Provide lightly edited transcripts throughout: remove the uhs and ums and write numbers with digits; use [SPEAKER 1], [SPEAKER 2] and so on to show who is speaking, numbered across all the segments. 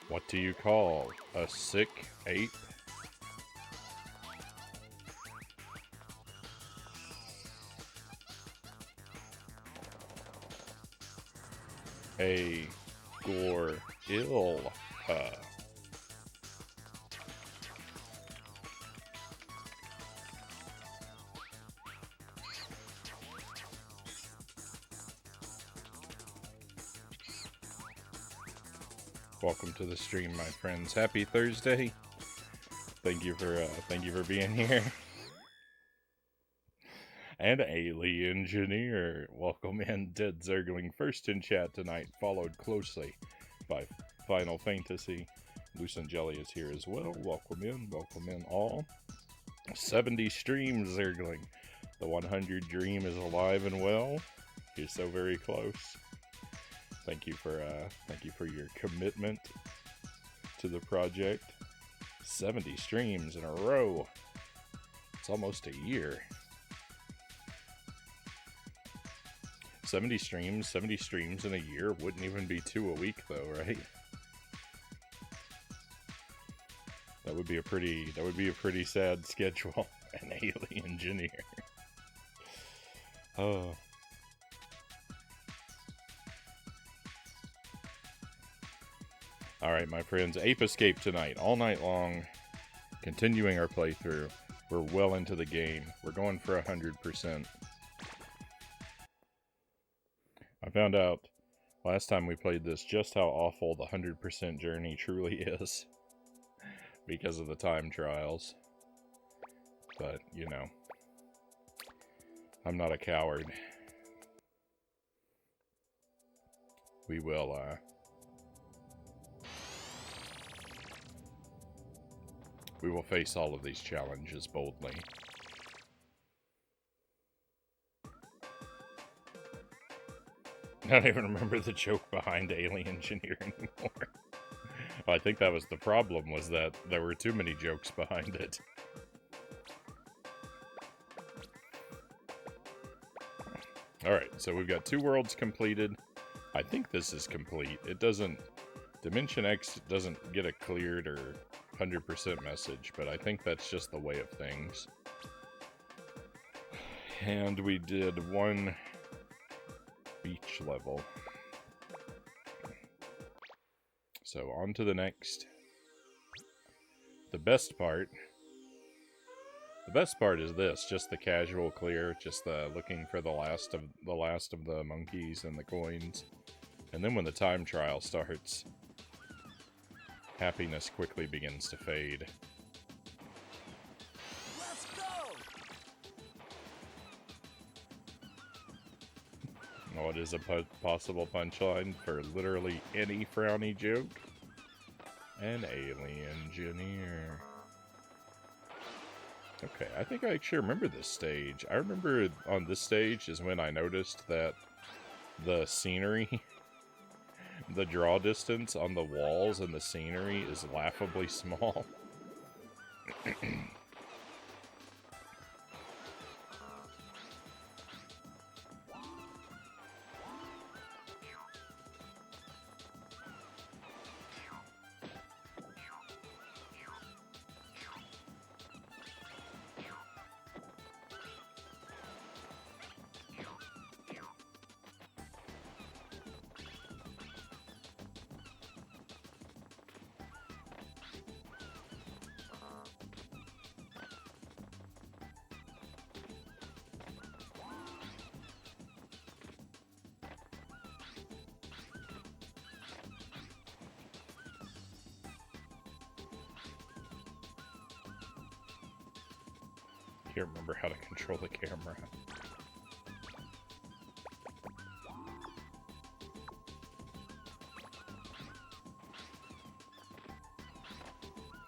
[SPEAKER 1] What do you call a sick ape? A gore ill. Welcome to the stream, my friends. Happy Thursday. Thank you for being here. And Ali Engineer, welcome in. Dead Zergling first in chat tonight, followed closely by Final Fantasy. Lucent Jelly is here as well. Welcome in all. 70 streams, Zergling. The 100 dream is alive and well. You're so very close. Thank you for your commitment to the project. 70 streams in a row. It's almost a year. 70 streams in a year wouldn't even be 2 a week though, right? That would be a pretty sad schedule. An alien engineer. Oh. Alright, my friends, Ape Escape tonight, all night long, continuing our playthrough. We're well into the game. We're going for 100%. I found out last time we played this just how awful the 100% journey truly is because of the time trials. But, you know, I'm not a coward. We will face all of these challenges boldly. I don't even remember the joke behind Alien Engineer anymore. Well, I think that was the problem, was that there were too many jokes behind it. Alright, so we've got 2 worlds completed. I think this is complete. It doesn't... Dimension X doesn't get a cleared or 100% message, but I think that's just the way of things. And we did 1 beach level. So on to the next. The best part is this, just the casual clear, just the looking for the last of the monkeys and the coins. And then when the time trial starts, happiness quickly begins to fade.
[SPEAKER 2] Let's go!
[SPEAKER 1] What is a possible punchline for literally any Frownie joke? An alien engineer. Okay, I think I actually remember this stage. I remember on this stage is when I noticed that the scenery, the draw distance on the walls and the scenery is laughably small. Can't remember how to control the camera.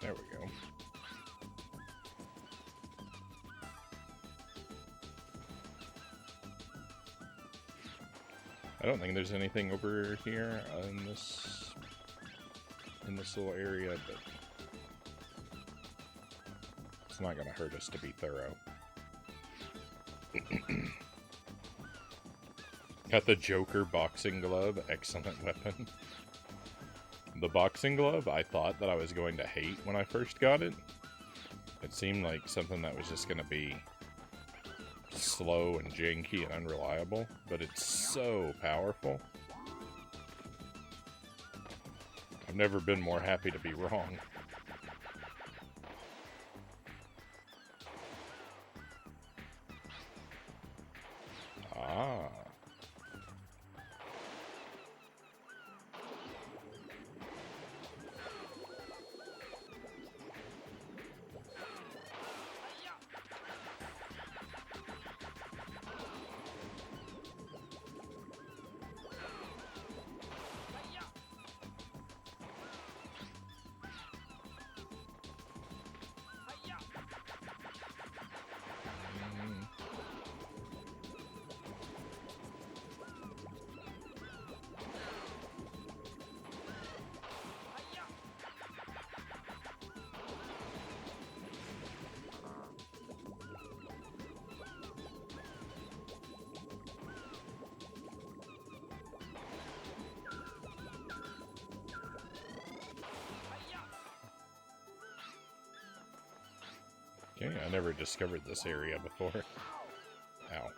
[SPEAKER 1] There we go. I don't think there's anything over here in this little area, but it's not gonna hurt us to be thorough. Got the Joker boxing glove, excellent weapon. The boxing glove, I thought that I was going to hate when I first got it. It seemed like something that was just going to be slow and janky and unreliable, but it's so powerful. I've never been more happy to be wrong. Ah. Okay, I never discovered this area before. Ow.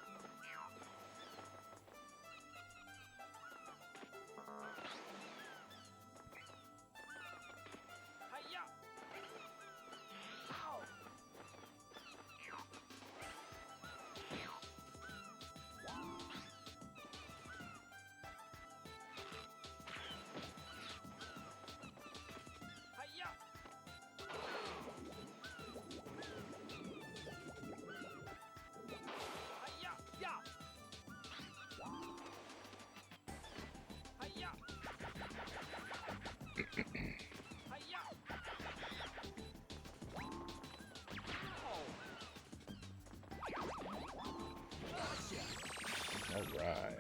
[SPEAKER 1] Alright.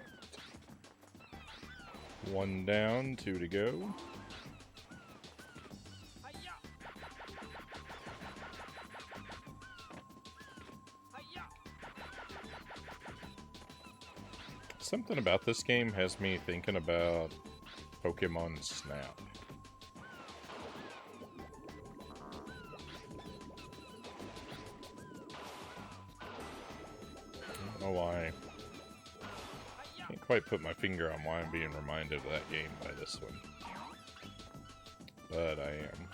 [SPEAKER 1] One down, 2 to go. Something about this game has me thinking about Pokemon Snap. I don't know why. Can't quite put my finger on why I'm being reminded of that game by this one. But I am.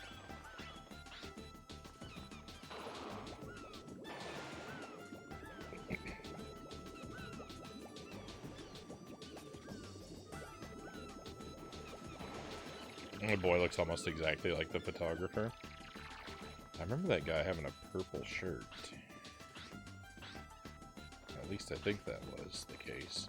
[SPEAKER 1] The boy looks almost exactly like the photographer. I remember that guy having a purple shirt. At least I think that was the case.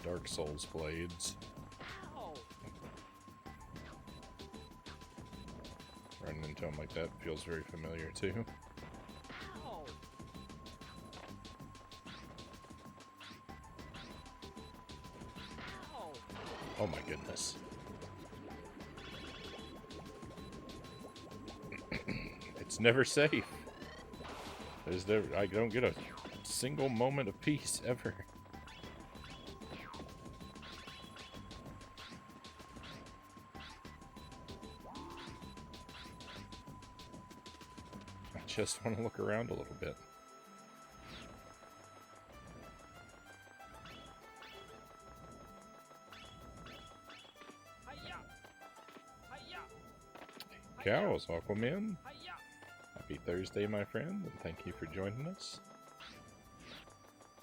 [SPEAKER 1] Dark Souls blades. Running into them like that feels very familiar too. Oh my goodness. It's never safe. I don't get a single moment of peace ever. Just want to look around a little bit. Cows, Aquaman. Happy Thursday, my friend, and thank you for joining us.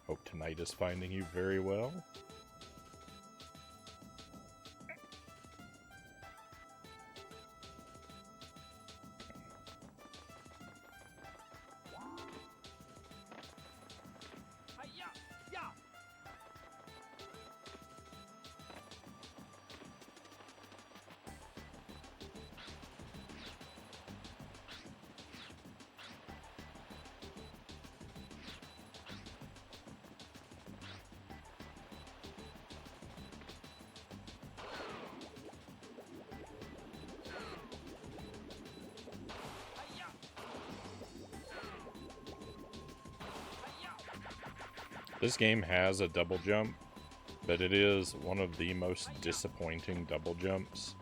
[SPEAKER 1] Hope tonight is finding you very well. This game has a double jump, but it is one of the most disappointing double jumps.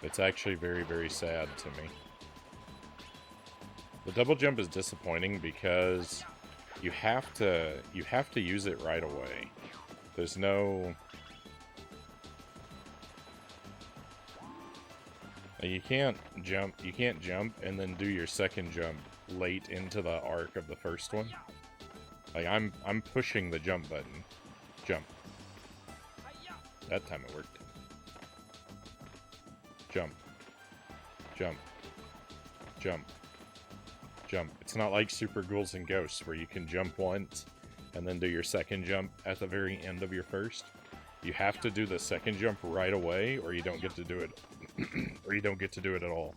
[SPEAKER 1] It's actually very, very sad to me. The double jump is disappointing because you have to use it right away. There's no... You can't jump and then do your second jump late into the arc of the first one. Like, I'm pushing the jump button. Jump. That time it worked. Jump. Jump. Jump. Jump. It's not like Super Ghouls and Ghosts where you can jump once and then do your second jump at the very end of your first. You have to do the second jump right away or you don't get to do it or you don't get to do it at all.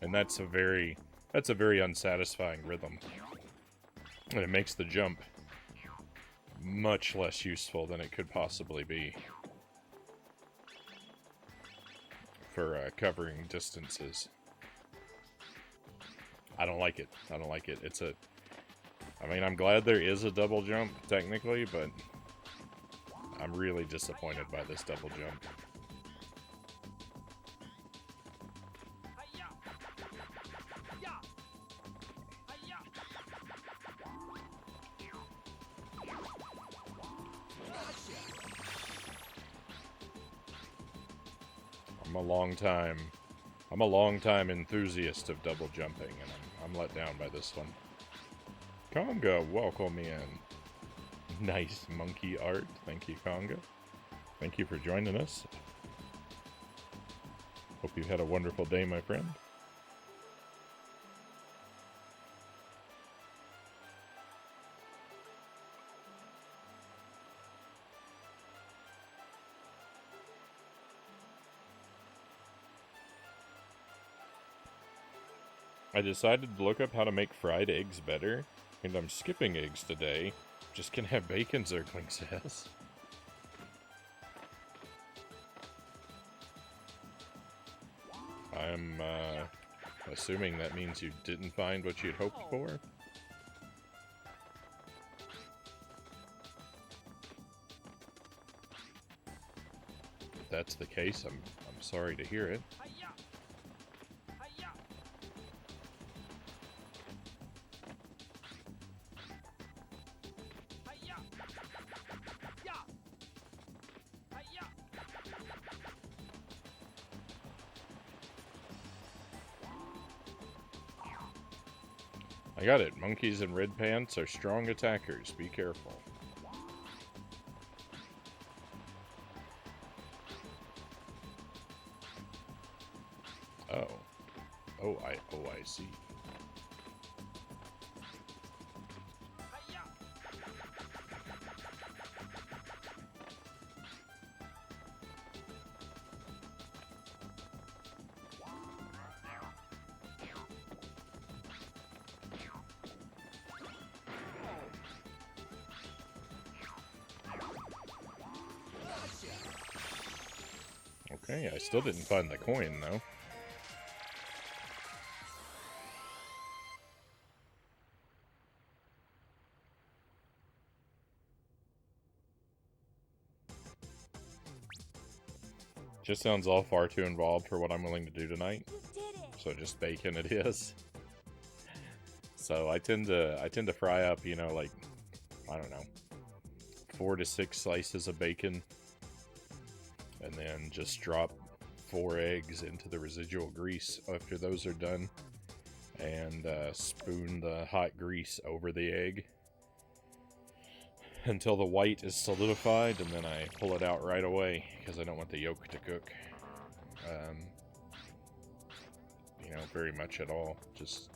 [SPEAKER 1] And that's a very unsatisfying rhythm. And it makes the jump much less useful than it could possibly be for covering distances. I don't like it. I don't like it. I mean, I'm glad there is a double jump, technically, but I'm really disappointed by this double jump. I'm a long time enthusiast of double jumping, and I'm let down by this one. Conga, welcome in. Nice monkey art. Thank you, Conga. Thank you for joining us. Hope you had a wonderful day, my friend. I decided to look up how to make fried eggs better, and I'm skipping eggs today. Just gonna have bacon, Zergling says. I'm assuming that means you didn't find what you'd hoped for. If that's the case, I'm sorry to hear it. I got it. Monkeys in red pants are strong attackers. Be careful. Oh, I see. Okay, I still didn't find the coin, though. Just sounds all far too involved for what I'm willing to do tonight. So just bacon it is. So I tend to fry up, you know, like, I don't know, 4 to 6 slices of bacon. And then just drop 4 eggs into the residual grease after those are done. And spoon the hot grease over the egg until the white is solidified, and then I pull it out right away because I don't want the yolk to cook. You know, very much at all. Just,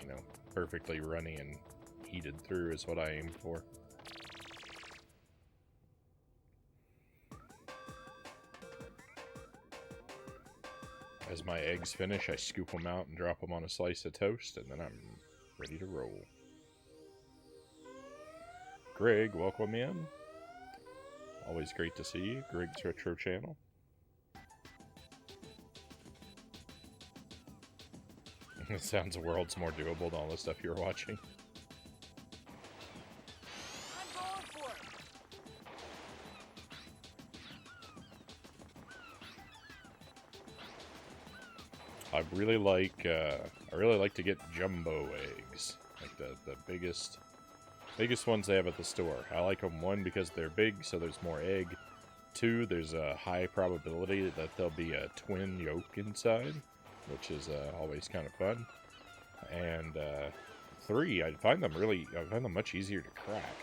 [SPEAKER 1] you know, perfectly runny and heated through is what I aim for. As my eggs finish, I scoop them out and drop them on a slice of toast, and then I'm ready to roll. Greg, welcome in. Always great to see you. Greg's Retro Channel. It sounds worlds more doable than all the stuff you were watching.
[SPEAKER 2] I'm going for it.
[SPEAKER 1] I really like to get jumbo eggs, like the biggest ones they have at the store. I like them, one, because they're big, so there's more egg. Two, there's a high probability that there'll be a twin yolk inside, which is always kind of fun. And three, I find them much easier to crack.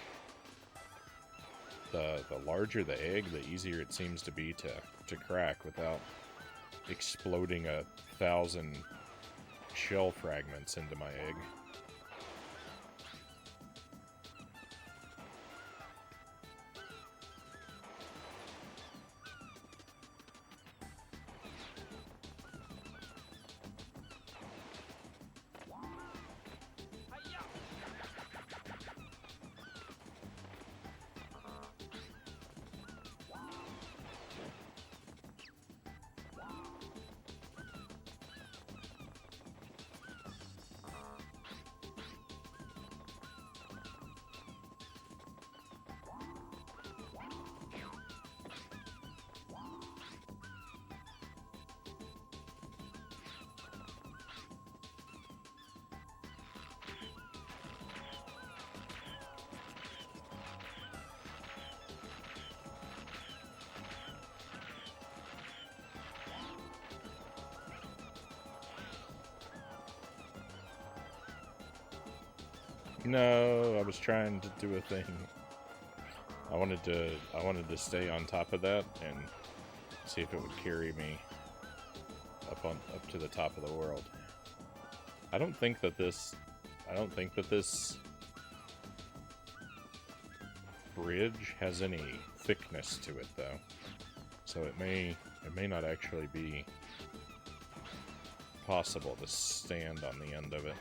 [SPEAKER 1] The larger the egg, the easier it seems to be to crack without exploding 1,000 shell fragments into my egg. No, I was trying to do a thing. I wanted to stay on top of that and see if it would carry me up to the top of the world. I don't think that this bridge has any thickness to it though. So it may not actually be possible to stand on the end of it.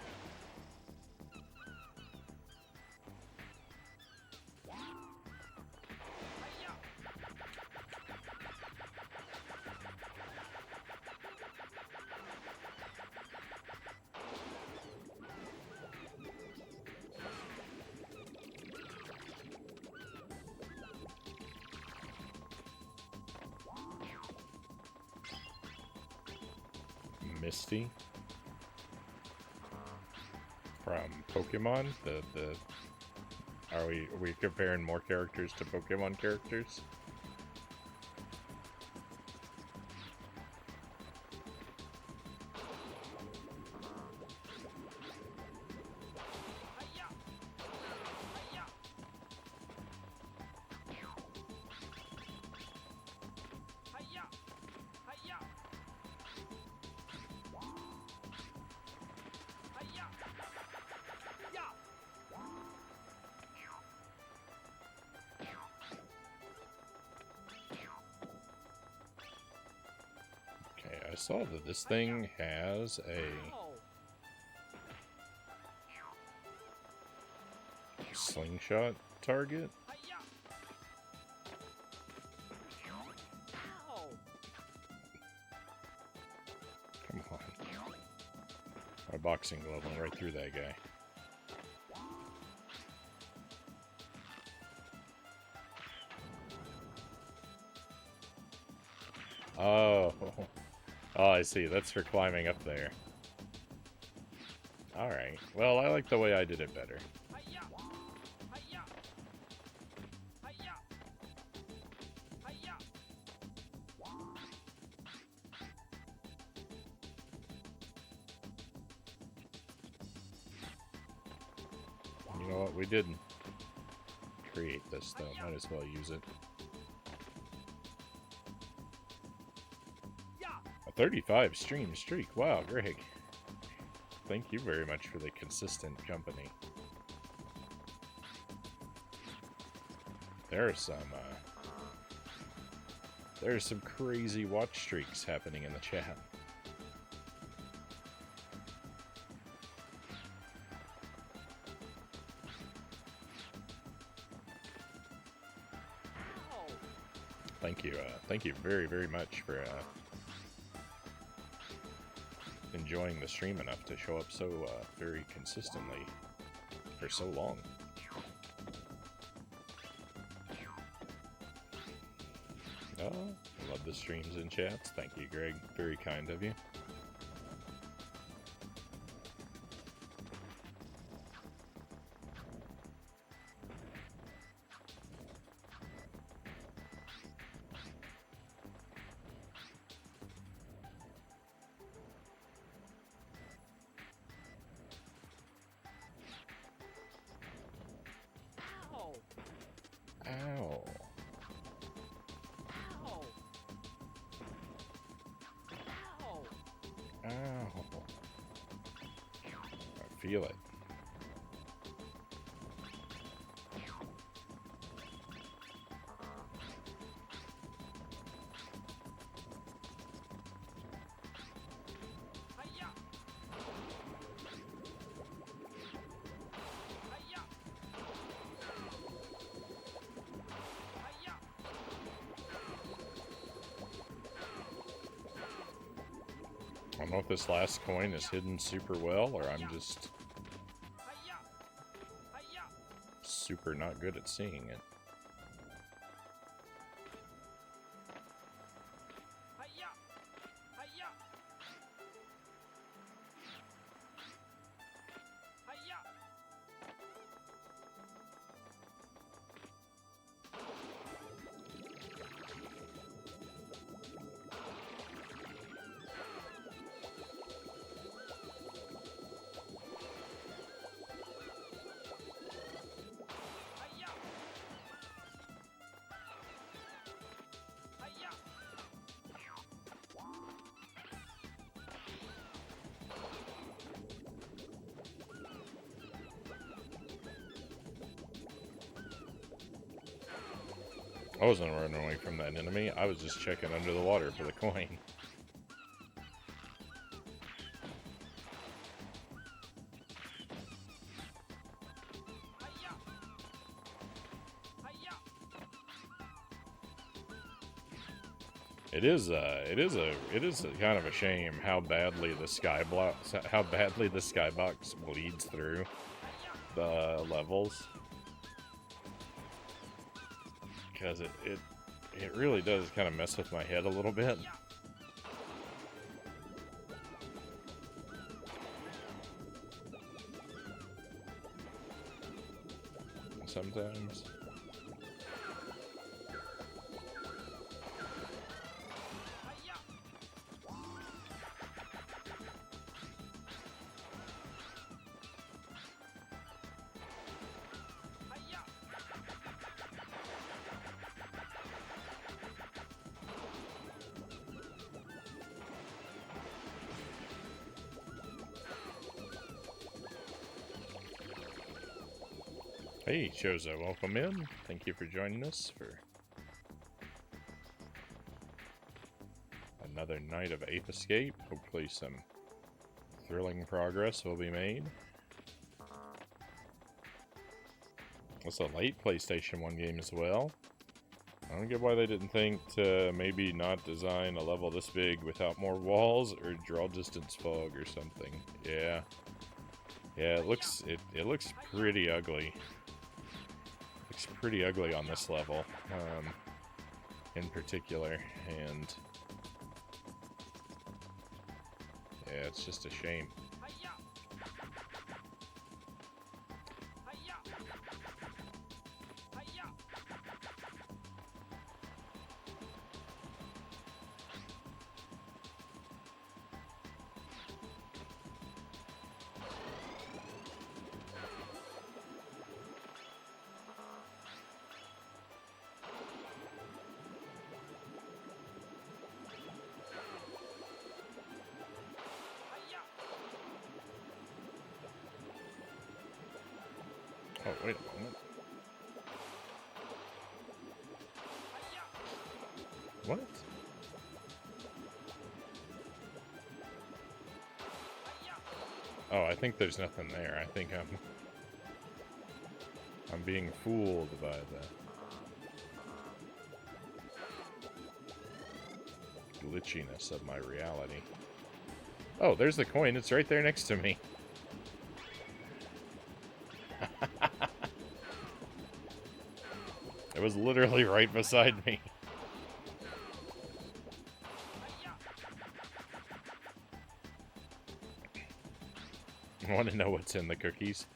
[SPEAKER 1] Misty from Pokemon. Are we comparing more characters to Pokemon characters? I saw that this thing has a slingshot target. Come on. My boxing glove went right through that guy. Oh. Oh, I see. That's for climbing up there. Alright. Well, I like the way I did it better. You know what? We did create this, though. Might as well use it. A 35 stream streak. Wow, Greg. Thank you very much for the consistent company. There are some crazy watch streaks happening in the chat. Thank you very, very much enjoying the stream enough to show up so very consistently for so long. Oh, love the streams and chats. Thank you, Greg. Very kind of you. Ow. Ow. I feel it. I don't know if this last coin is hidden super well, or I'm just super not good at seeing it. I wasn't running away from that enemy, I was just checking under the water for the coin. It is a kind of a shame how badly the skybox bleeds through the levels. Because it really does kind of mess with my head a little bit. Sometimes. Hey, Chozo, welcome in. Thank you for joining us for another night of Ape Escape. Hopefully some thrilling progress will be made. It's a late PlayStation 1 game as well. I don't get why they didn't think to maybe not design a level this big without more walls or draw distance fog or something. Yeah. Yeah, it looks pretty ugly. Looks pretty ugly on this level, in particular, and yeah, it's just a shame. Oh, wait a moment. What? Oh, I think there's nothing there. I think I'm being fooled by the glitchiness of my reality. Oh, there's the coin. It's right there next to me. It was literally right beside me. I want to know what's in the cookies.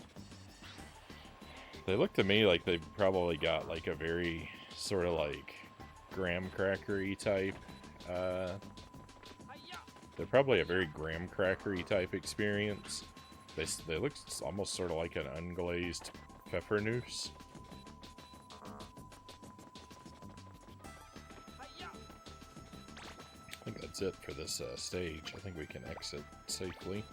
[SPEAKER 1] They look to me like they probably got like a very sort of like graham crackery type. They're probably a very graham crackery type experience. They look almost sort of like an unglazed peppernoose. I think that's it for this stage. I think we can exit safely.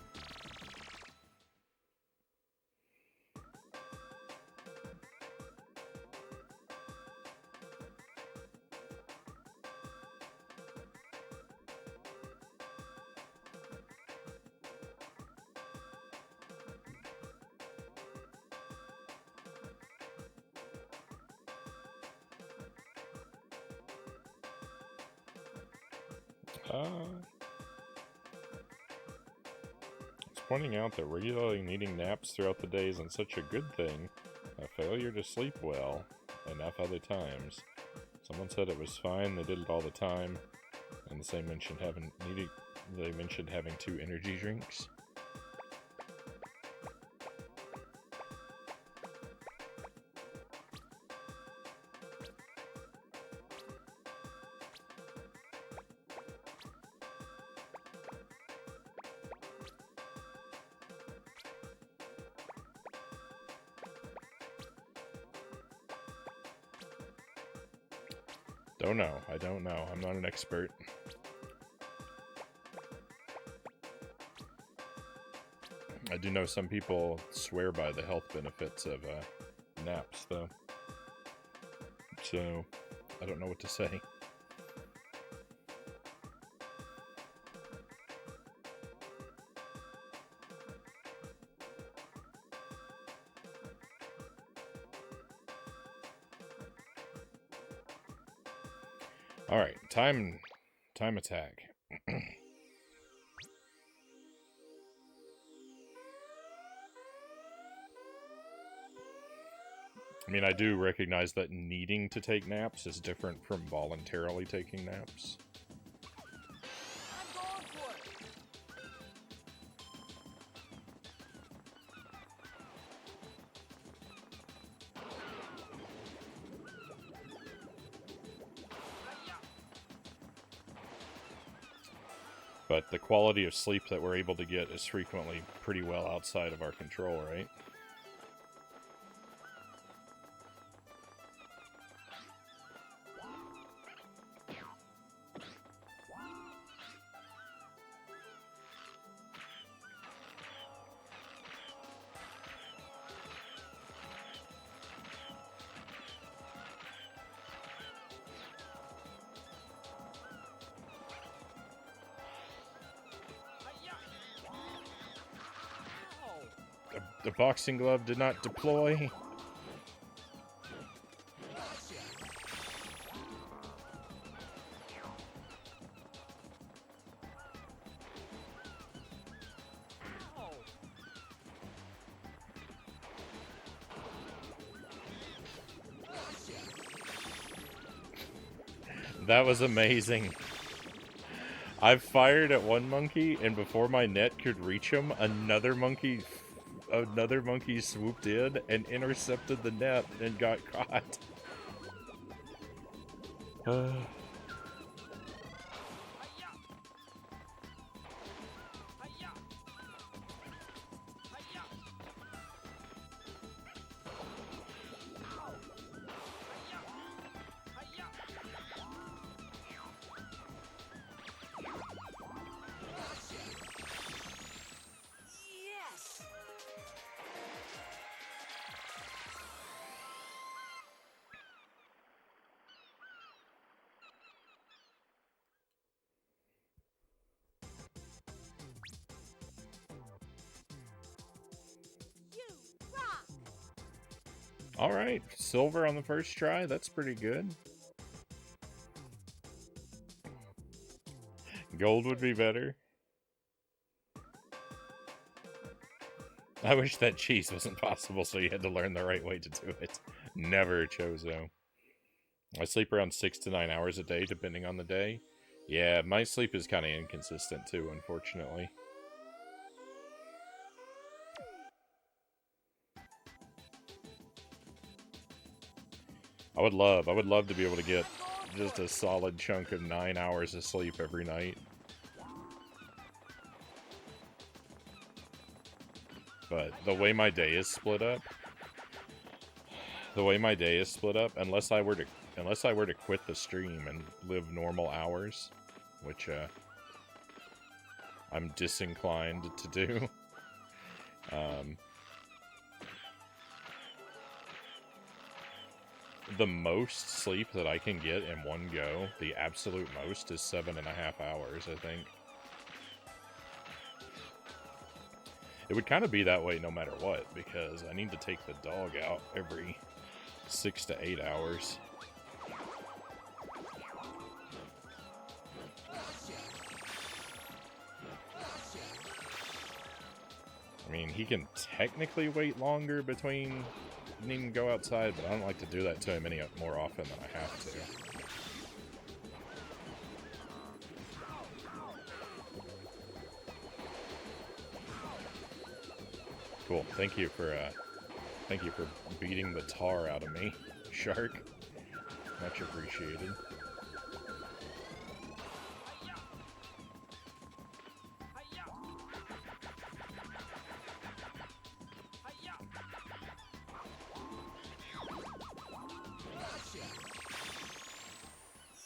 [SPEAKER 1] It's pointing out that regularly needing naps throughout the day isn't such a good thing. A failure to sleep well enough other times. Someone said it was fine, they did it all the time, and they mentioned having 2 energy drinks. Don't know. I don't know. I'm not an expert. I do know some people swear by the health benefits of naps, though. So, I don't know what to say. Alright, time attack. I mean, I do recognize that needing to take naps is different from voluntarily taking naps.
[SPEAKER 2] I'm going for it.
[SPEAKER 1] But the quality of sleep that we're able to get is frequently pretty well outside of our control, right? The boxing glove did not deploy. That was amazing. I've fired at one monkey, and before my net could reach him, another monkey swooped in and intercepted the net and got caught.
[SPEAKER 2] Yes. You rock.
[SPEAKER 1] Alright, silver on the first try, that's pretty good. Gold would be better. I wish that cheese wasn't possible, so you had to learn the right way to do it. Never, Chozo. I sleep around 6 to 9 hours a day, depending on the day. Yeah, my sleep is kind of inconsistent too, unfortunately. I would love to be able to get just a solid chunk of 9 hours of sleep every night. But the way my day is split up, unless I were to quit the stream and live normal hours, which I'm disinclined to do. The most sleep that I can get in one go, the absolute most, is 7.5 hours, I think. It would kind of be that way no matter what, because I need to take the dog out every 6 to 8 hours. I mean, he can technically wait longer between needing to go outside, but I don't like to do that to him any more often than I have to. Cool. Thank you for beating the tar out of me, Shark. Much appreciated.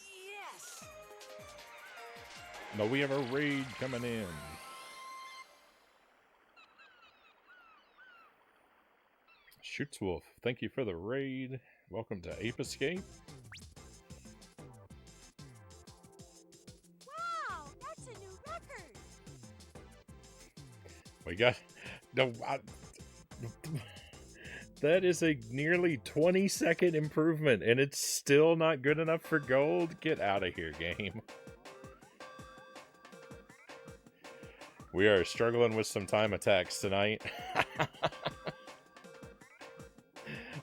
[SPEAKER 2] Yes.
[SPEAKER 1] No, we have a raid coming in. Shoots Wolf, thank you for the raid. Welcome to Ape Escape.
[SPEAKER 2] Wow, that's a new record.
[SPEAKER 1] We got... No, that is a nearly 20-second improvement, and it's still not good enough for gold? Get out of here, game. We are struggling with some time attacks tonight.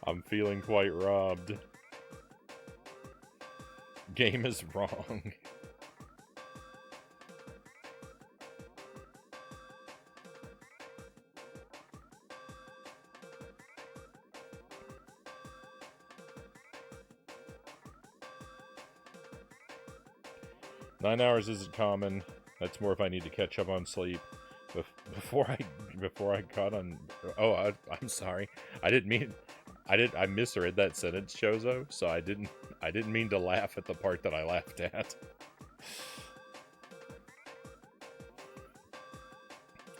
[SPEAKER 1] I'm feeling quite robbed. Game is wrong. Nine hours isn't common. That's more if I need to catch up on sleep. Before I caught on. Oh, I'm sorry. I misread that sentence, Chozo. So I didn't mean to laugh at the part that I laughed at.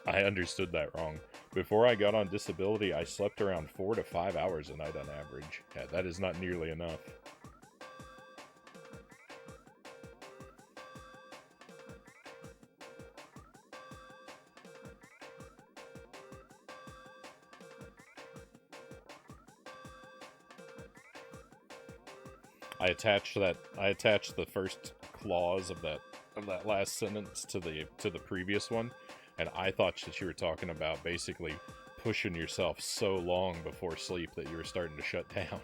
[SPEAKER 1] I understood that wrong. Before I got on disability, I slept around 4 to 5 hours a night on average. Yeah, that is not nearly enough. I attached the first clause of that last sentence to the previous one, and I thought that you were talking about basically pushing yourself so long before sleep that you were starting to shut down.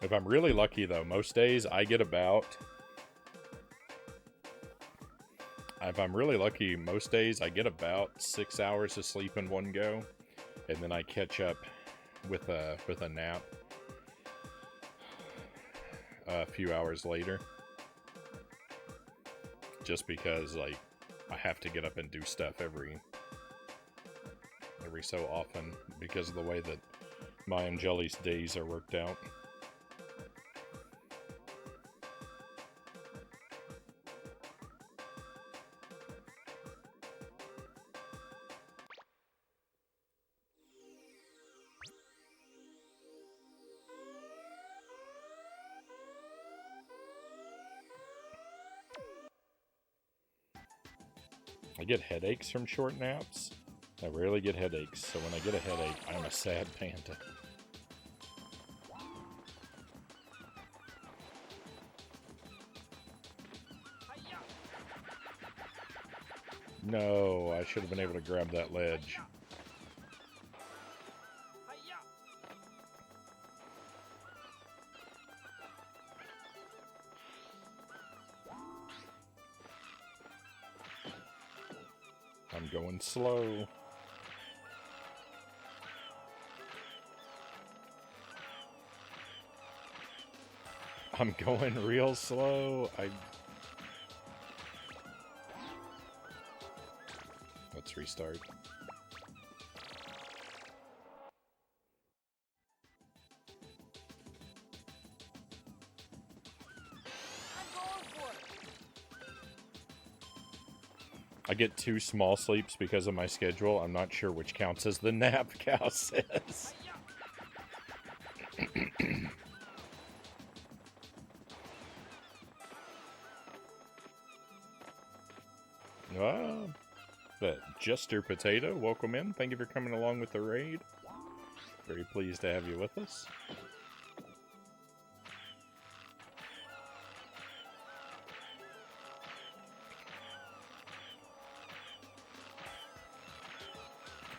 [SPEAKER 1] If I'm really lucky, though, most days I get about... If I'm really lucky, most days I get about 6 hours of sleep in one go, and then I catch up with a nap a few hours later. Just because, like, I have to get up and do stuff every so often because of the way that my and Jelly's days are worked out. I get headaches from short naps. I rarely get headaches, so when I get a headache, I'm a sad panda. No, I should have been able to grab that ledge. I'm going slow. I'm going real slow. Let's restart. I get 2 small sleeps because of my schedule. I'm not sure which counts as the nap, Cow says. But Juster Potato, welcome in. Thank you for coming along with the raid. Very pleased to have you with us.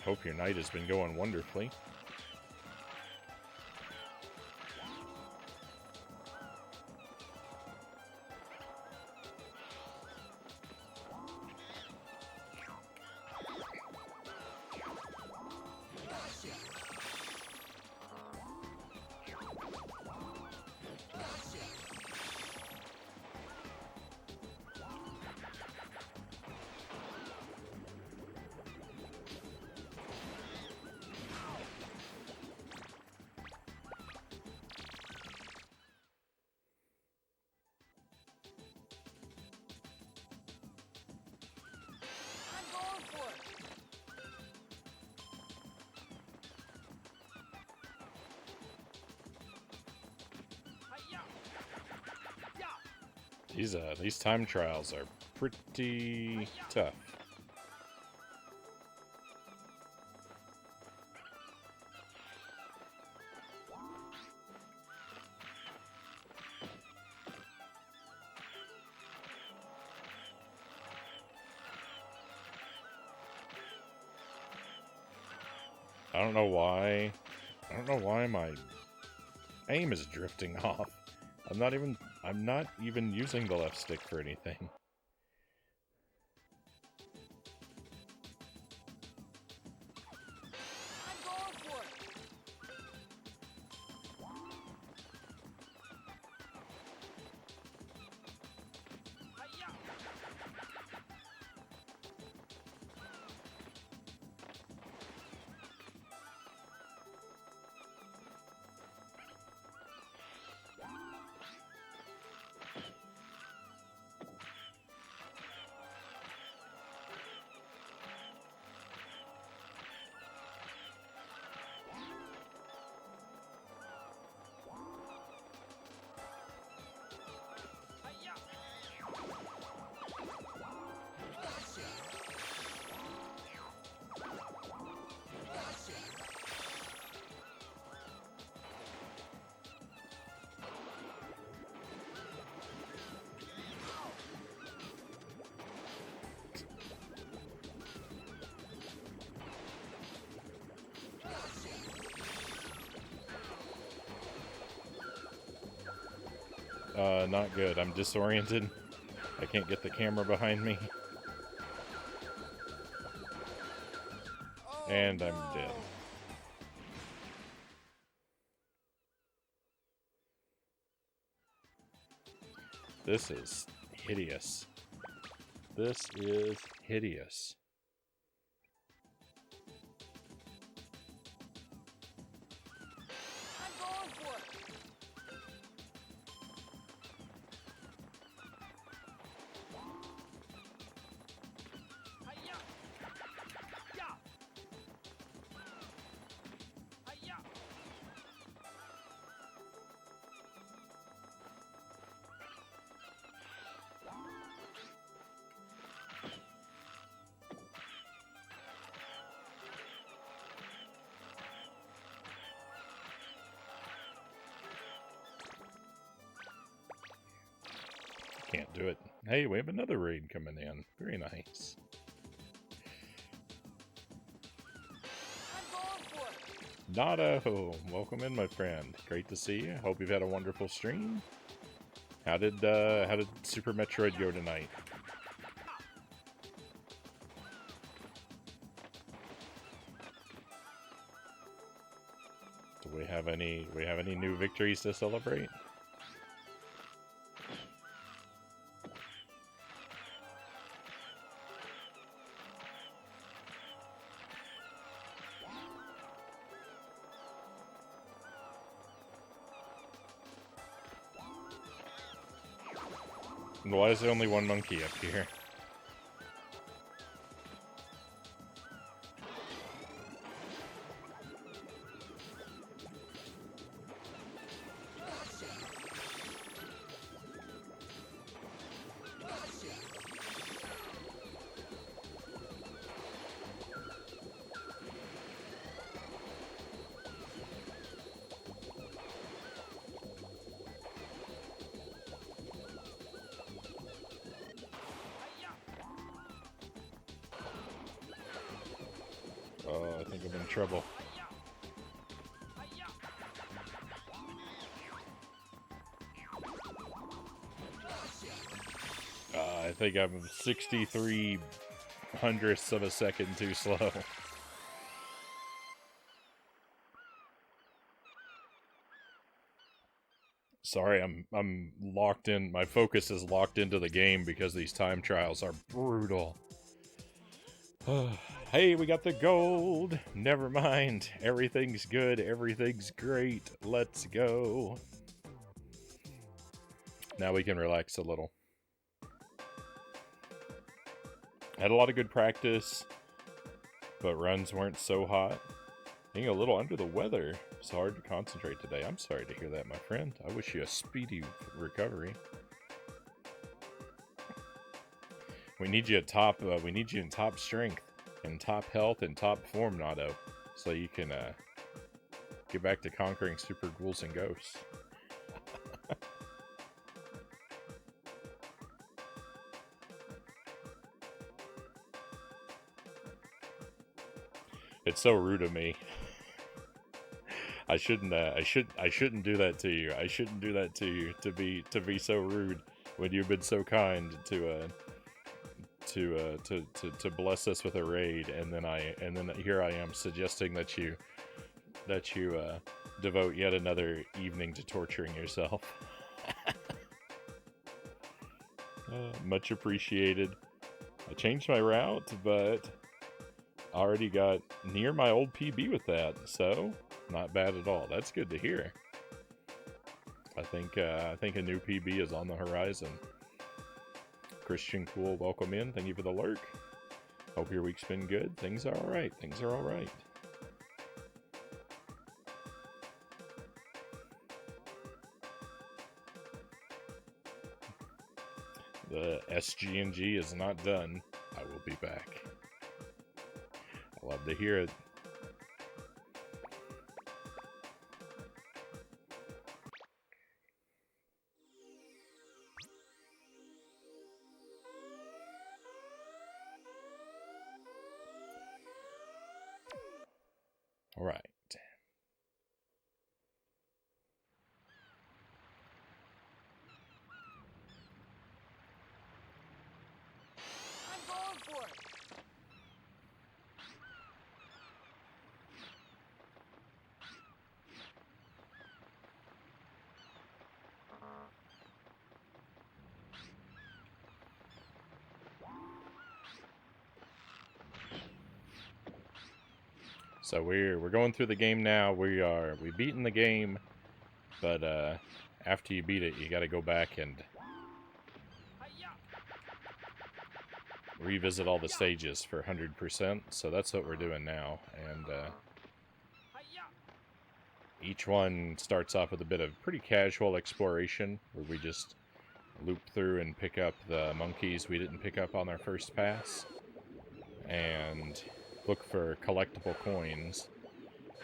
[SPEAKER 1] Hope your night has been going wonderfully. These time trials are pretty tough. I don't know why my aim is drifting off. I'm not even using the left stick for anything. Not good. I'm disoriented. I can't get the camera behind me. And I'm dead. This is hideous. This is hideous. do it. Hey, we have another raid coming in. Very nice. Nado, welcome in, my friend. Great to see you. Hope you've had a wonderful stream. How did Super Metroid go tonight? Do we have any new victories to celebrate? Why is there only one monkey up here? Oh, I think I'm in trouble. I think I'm 63 hundredths of a second too slow. Sorry, I'm locked in. My focus is locked into the game because these time trials are brutal. Hey, we got the gold. Never mind. Everything's good. Everything's great. Let's go. Now we can relax a little. Had a lot of good practice, but runs weren't so hot. Being a little under the weather. It's hard to concentrate today. I'm sorry to hear that, my friend. I wish you a speedy recovery. We need you at top. We need you in top strength, and top health, and top form, Nado, so you can get back to conquering super ghouls and ghosts. It's so rude of me. I shouldn't do that to you. I shouldn't do that to you, to be so rude when you've been so kind to bless us with a raid, and then here I am suggesting that you devote yet another evening to torturing yourself. Much appreciated. I changed my route, but I already got near my old PB with that, so not bad at all. That's good to hear. I think a new PB is on the horizon. Christian Cool, welcome in. Thank you for the lurk. Hope your week's been good. Things are alright. Things are alright. The SG&G is not done. I will be back. I love to hear it. All right.
[SPEAKER 2] I'm going for it.
[SPEAKER 1] So we're going through the game now. We've beaten the game, but after you beat it, you got to go back and revisit all the stages for 100%. So that's what we're doing now, and each one starts off with a bit of pretty casual exploration, where we just loop through and pick up the monkeys we didn't pick up on our first pass, and look for collectible coins,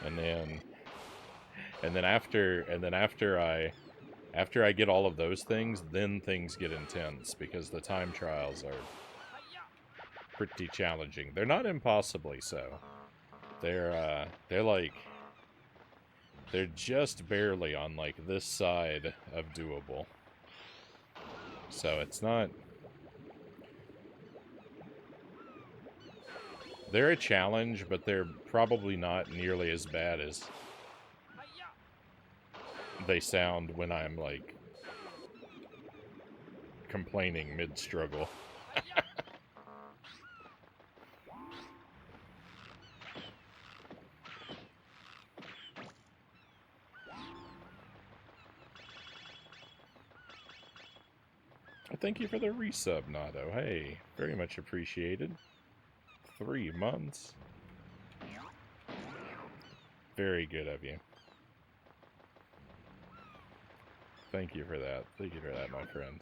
[SPEAKER 1] and then after After I get all of those things, then things get intense, because the time trials are pretty challenging. They're not impossibly so. They're like, they're just barely on, like, this side of doable. So it's not... They're a challenge, but they're probably not nearly as bad as they sound when I'm, like, complaining mid-struggle. Thank you for the resub, Nado. Hey, very much appreciated. 3 months. Very good of you. Thank you for that. Thank you for that, my friend.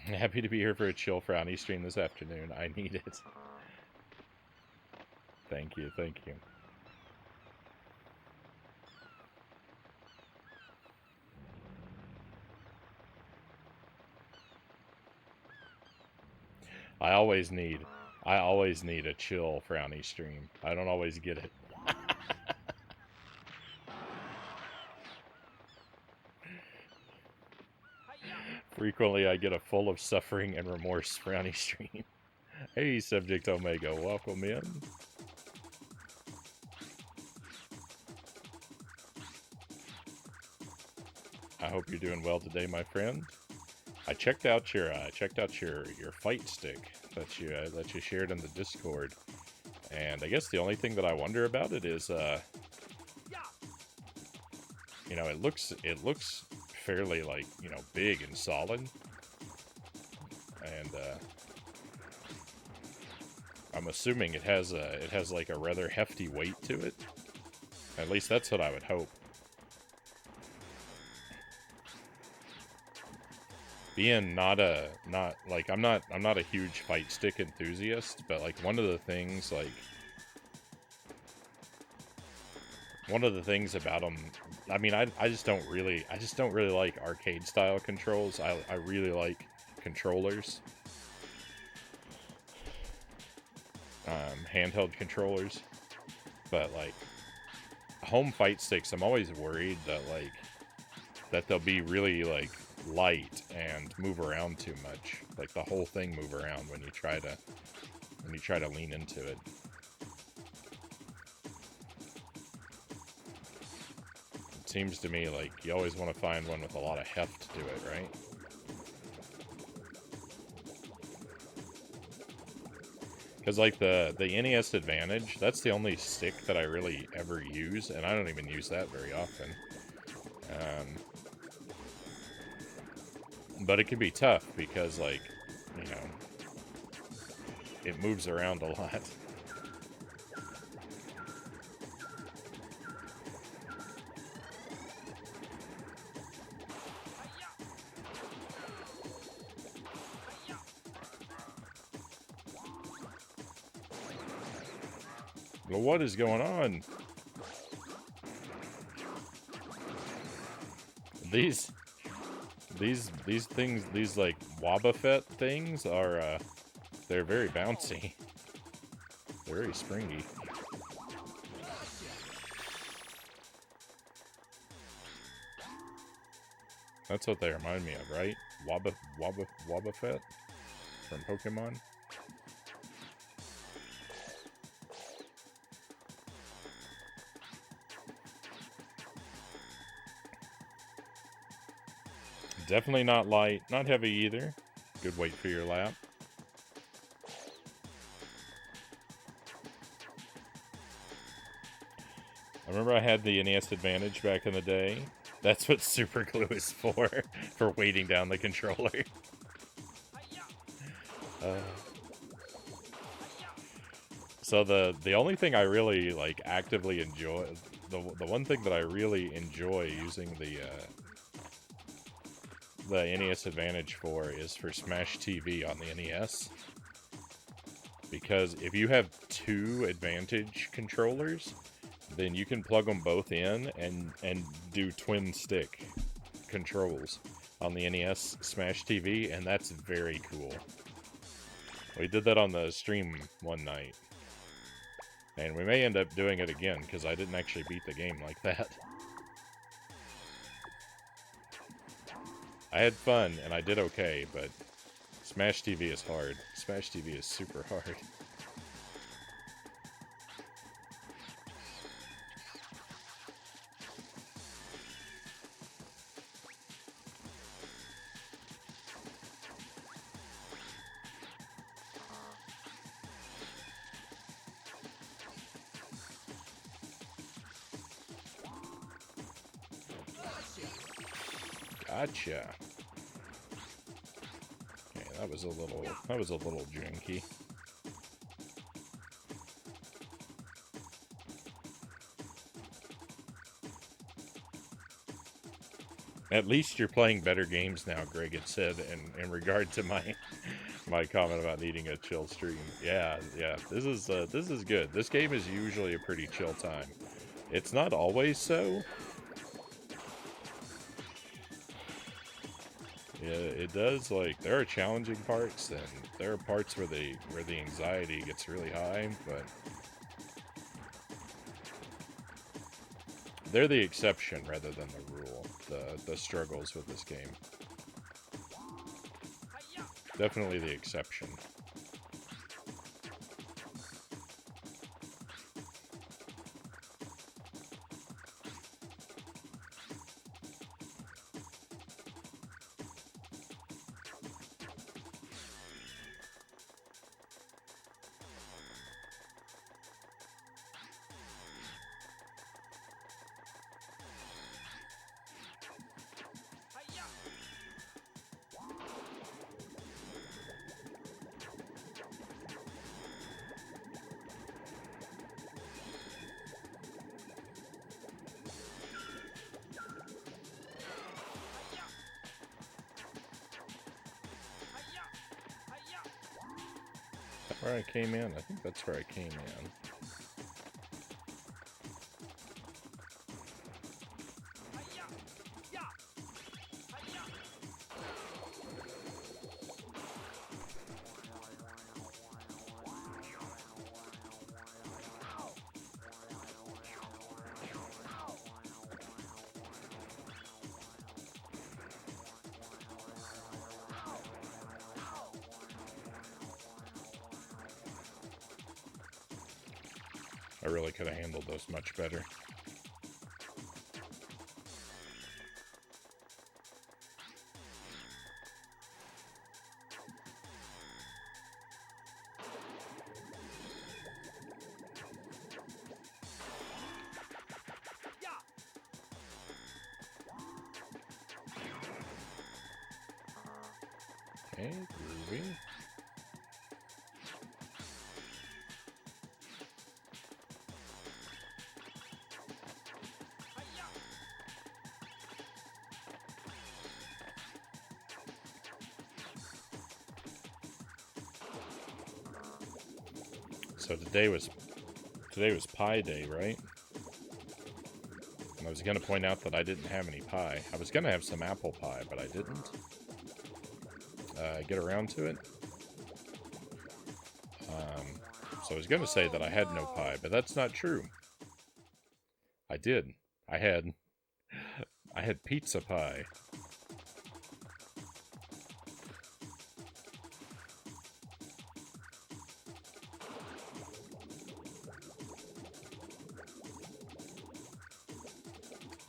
[SPEAKER 1] Happy to be here for a chill Frownie stream this afternoon. I need it. Thank you, thank you. I always need a chill Frownie stream. I don't always get it. Frequently I get a full of suffering and remorse Frownie stream. Hey, Subject Omega, welcome in. I hope you're doing well today, my friend. I checked out your fight stick that you shared in the Discord, and I guess the only thing that I wonder about it is, you know, it looks fairly, like, you know, big and solid, and I'm assuming it has like a rather hefty weight to it. At least that's what I would hope. Being I'm not a huge fight stick enthusiast, but like one of the things about them, I mean, I just don't really like arcade style controls. I really like controllers, handheld controllers, but like home fight sticks, I'm always worried that they'll be really like light and move around too much. Like the whole thing move around when you try to lean into it. It seems to me like you always want to find one with a lot of heft to it, right? Because like the NES Advantage, that's the only stick that I really ever use, and I don't even use that very often. But it can be tough because, like, you know, it moves around a lot. Well, what is going on? These things, these like Wobbuffet things are, they're very bouncy. They're very springy. That's what they remind me of, right? Wobbuffet from Pokemon. Definitely not light, not heavy either. Good weight for your lap. I remember I had the NES Advantage back in the day. That's what super glue is for weighting down the controller. So the only thing I really like actively enjoy, the one thing that I really enjoy using the NES Advantage for is for Smash TV on the NES. Because if you have two Advantage controllers, then you can plug them both in and do twin stick controls on the NES Smash TV, and that's very cool. We did that on the stream one night. And we may end up doing it again, because I didn't actually beat the game like that. I had fun, and I did okay, but Smash TV is hard. Smash TV is super hard. Gotcha. Okay, that was a little janky. At least you're playing better games now, Greg had said, in regard to my comment about needing a chill stream. Yeah, this is good. This game is usually a pretty chill time. It's not always so. Yeah, it does, like, there are challenging parts, and there are parts where the anxiety gets really high, but they're the exception rather than the rule, the struggles with this game. Definitely the exception. Where I came in? I think that's where I came in. I really could have handled those much better. Okay, groovy. So today was pie day, right? And I was going to point out that I didn't have any pie. I was going to have some apple pie, but I didn't get around to it. So I was going to say that I had no pie, but that's not true. I did. I had pizza pie.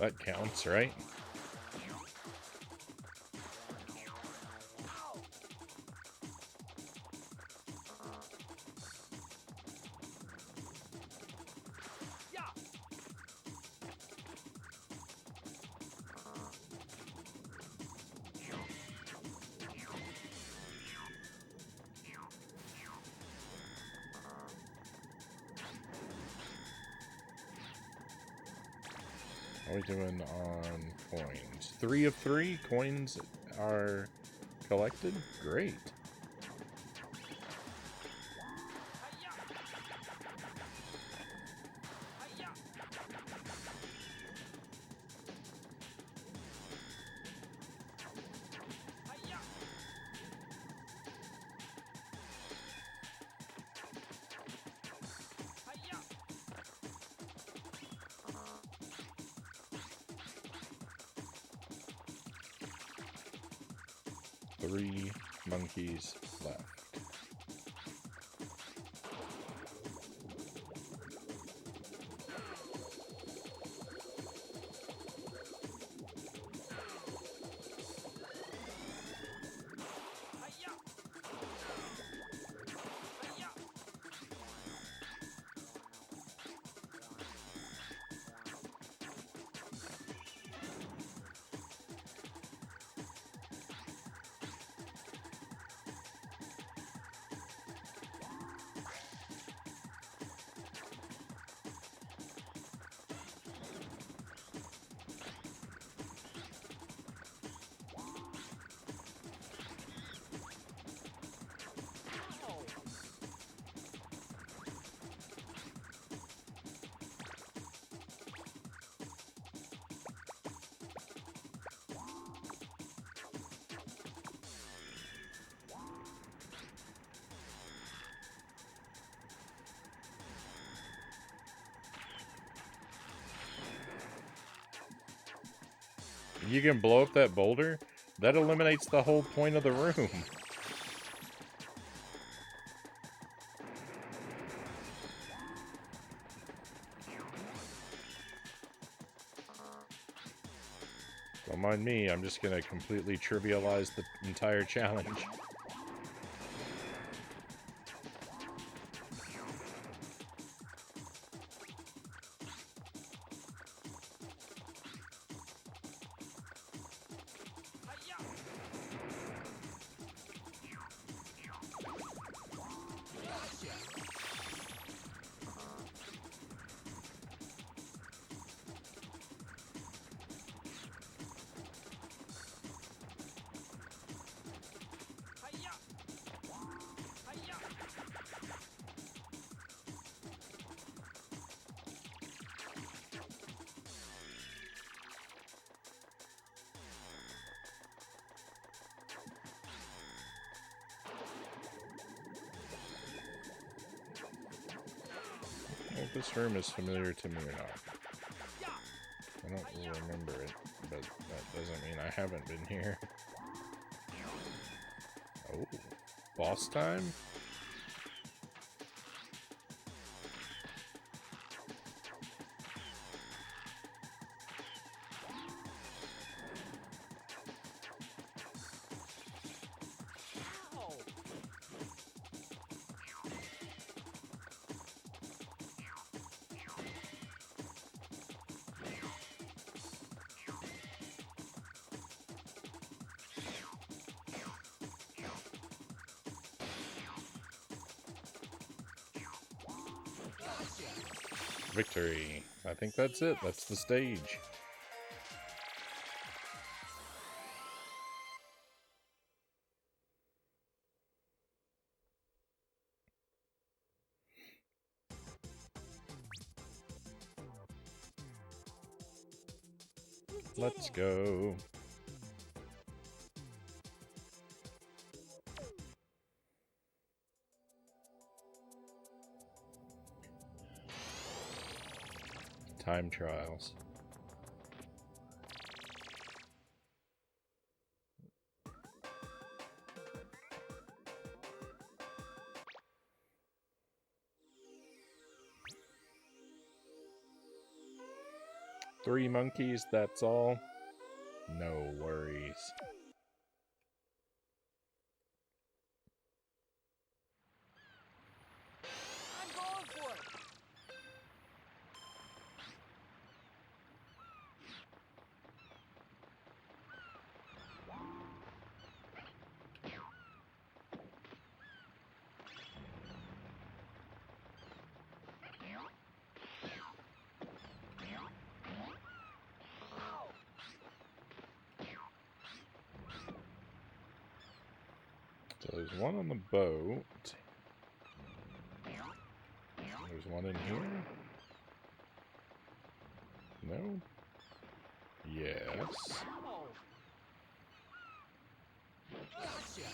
[SPEAKER 1] That counts, right? How are we doing on coins? 3 of 3 coins are collected? Great. Three monkeys left. You can blow up that boulder? That eliminates the whole point of the room. Don't mind me, I'm just gonna completely trivialize the entire challenge. This room is familiar to me or not. I don't really remember it, but that doesn't mean I haven't been here. Oh, boss time? Victory. I think that's it. That's the stage. Let's go. Time trials. Three monkeys, that's all. No worries.
[SPEAKER 2] I'm going for it.
[SPEAKER 1] So there's one on the boat. There's one in here. No? Yes.
[SPEAKER 2] Oh. Gotcha.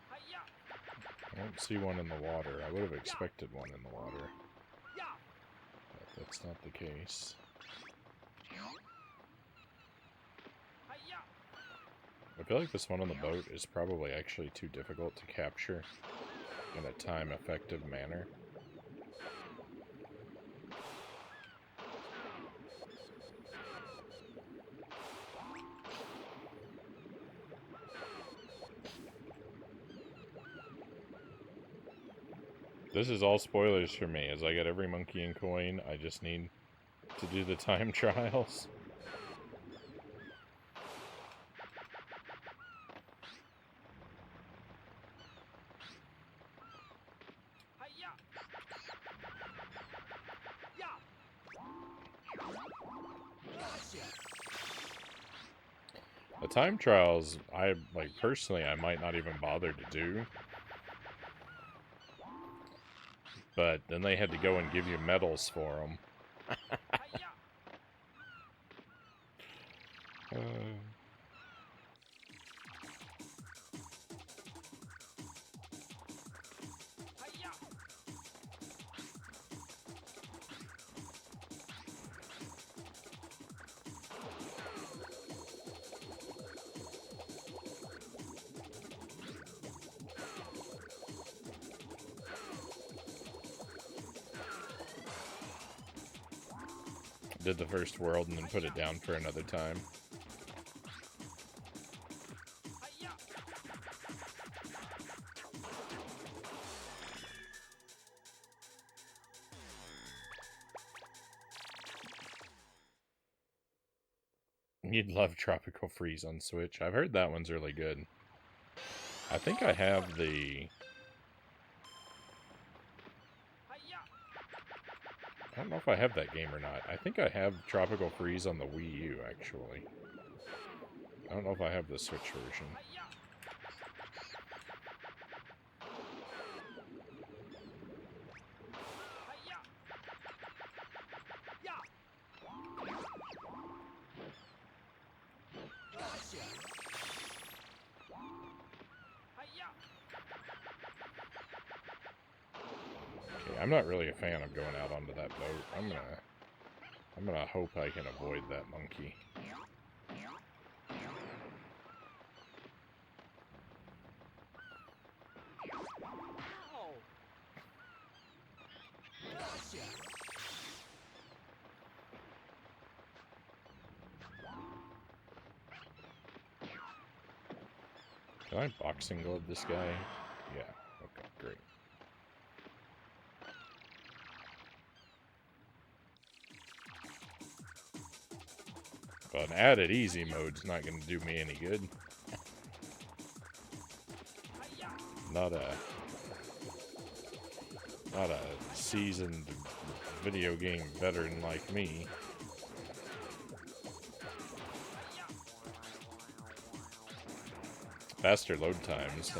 [SPEAKER 2] Hi-ya.
[SPEAKER 1] I don't see one in the water. I would have expected one in the water.
[SPEAKER 2] Yeah.
[SPEAKER 1] But that's not the case.
[SPEAKER 2] Hi-ya.
[SPEAKER 1] I feel like this one on the boat is probably actually too difficult to capture in a time-effective manner. This is all spoilers for me. As I get every monkey and coin, I just need to do the time trials.
[SPEAKER 2] Hi-ya. Yeah. Gotcha.
[SPEAKER 1] The time trials, personally, I might not even bother to do. But then they had to go and give you medals for them.
[SPEAKER 2] Hi-ya. Hi-ya.
[SPEAKER 1] Did the first world and then put it down for another time.
[SPEAKER 2] Hi-ya.
[SPEAKER 1] You'd love Tropical Freeze on Switch. I've heard that one's really good. I think I have the...
[SPEAKER 2] Hi-ya.
[SPEAKER 1] I don't know if I have that game or not. I think I have Tropical Freeze on the Wii U, actually. I don't know if I have the Switch version.
[SPEAKER 2] Hi-ya. Hi-ya. Yeah. Gotcha. Hi-ya.
[SPEAKER 1] Okay, I'm not really a fan of going out onto that boat. I'm gonna hope I can avoid that monkey.
[SPEAKER 2] Oh. Gotcha.
[SPEAKER 1] Can I boxing glove this guy? Yeah. Okay, great. But an added easy mode's not going to do me any good.
[SPEAKER 2] Hi-ya.
[SPEAKER 1] Not a seasoned video game veteran like me.
[SPEAKER 2] Hi-ya.
[SPEAKER 1] Faster load times.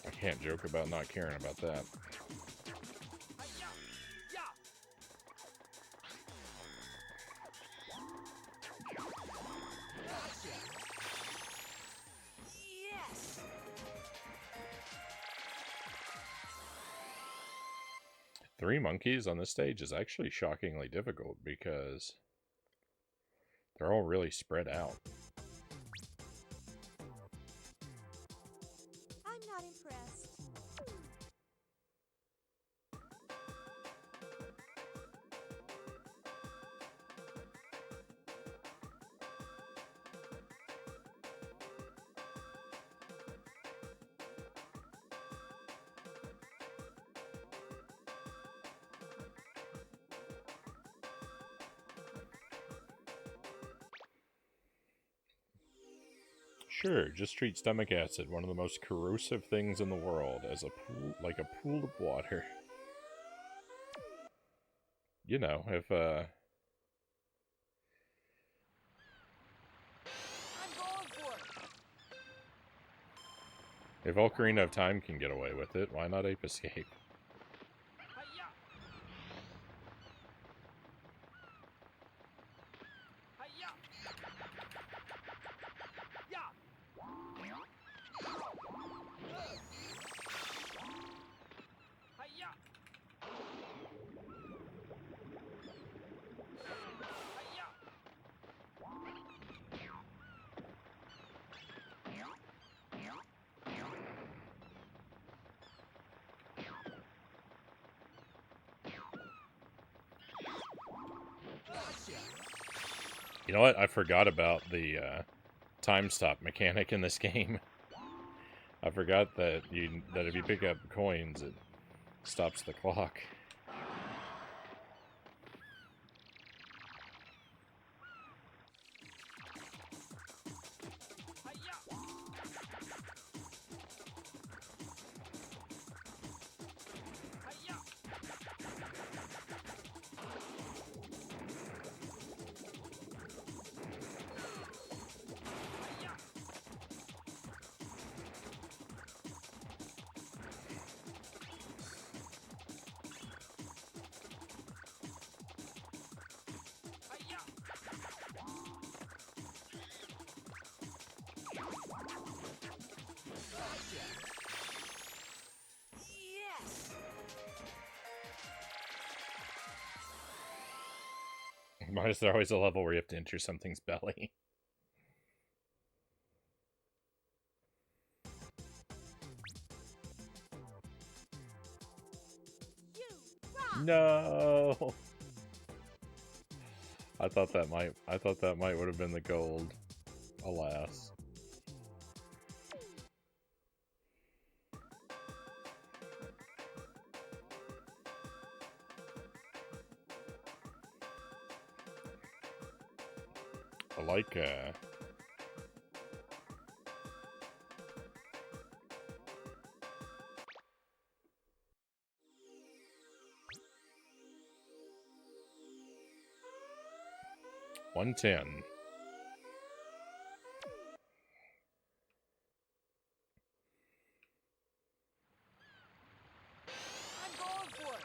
[SPEAKER 1] I can't joke about not caring about that.
[SPEAKER 2] Hi-ya. Yeah. Gotcha. Yes.
[SPEAKER 1] 3 monkeys on this stage is actually shockingly difficult because they're all really spread out.
[SPEAKER 3] I'm not impressed.
[SPEAKER 1] Sure, just treat stomach acid, one of the most corrosive things in the world, as a pool, like a pool of water. You know, if
[SPEAKER 2] I'm going for it.
[SPEAKER 1] if Ocarina of Time can get away with it, why not Ape Escape?
[SPEAKER 2] Hiya! Hiya! Yeah! Hiya! Hiya! Gotcha!
[SPEAKER 1] You know what? I forgot about the time stop mechanic in this game. I forgot that if you pick up coins, it stops the clock.
[SPEAKER 2] Hiya! Hiya! Hiya! Hiya! Gotcha! Yes!
[SPEAKER 1] Why is there always a level where you have to enter something's belly?
[SPEAKER 2] You rock!
[SPEAKER 1] No. I thought that might would have been the gold. Alas. I like 110.
[SPEAKER 2] I'm going for it.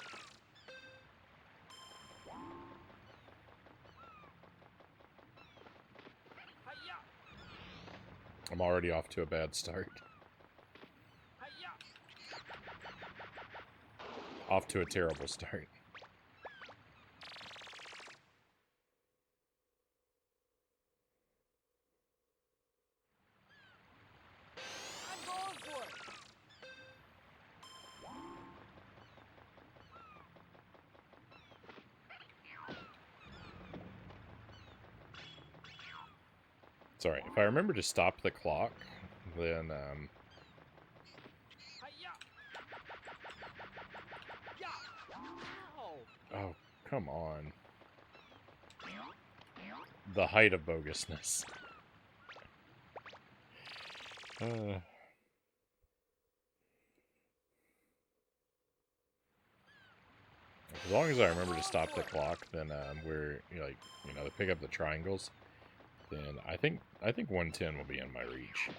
[SPEAKER 2] Hiya!
[SPEAKER 1] I'm already off to a bad start.
[SPEAKER 2] Hiya!
[SPEAKER 1] Off to a terrible start.
[SPEAKER 2] I'm going for it.
[SPEAKER 1] It's alright. If I remember to stop the clock, then,
[SPEAKER 2] Hiya! Yeah! Ow!
[SPEAKER 1] oh, come on. The height of bogusness. As long as I remember to stop the clock, then to pick up the triangles, then I think 110 will be in my reach.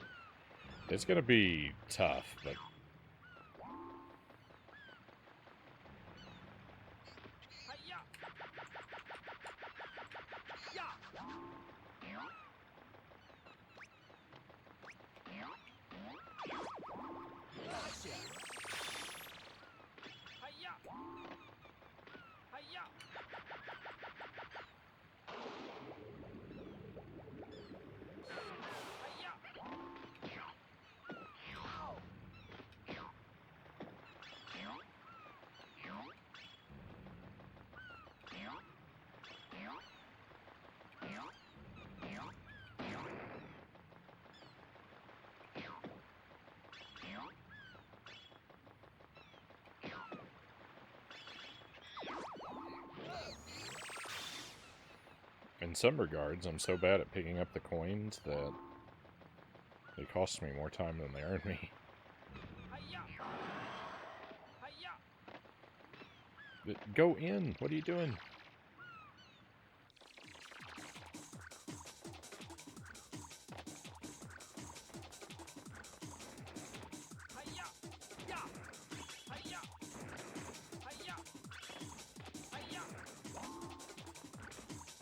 [SPEAKER 1] It's gonna be tough, but
[SPEAKER 2] Hiya! Yeah! Gotcha! Hiya! Hiya! Hiya! Ow!
[SPEAKER 1] in some regards, I'm so bad at picking up the coins that They cost me more time than they earn me.
[SPEAKER 2] Hiya! Hiya!
[SPEAKER 1] Go in! What are you doing?
[SPEAKER 2] Hiya! Ya! Hiya! Hiya!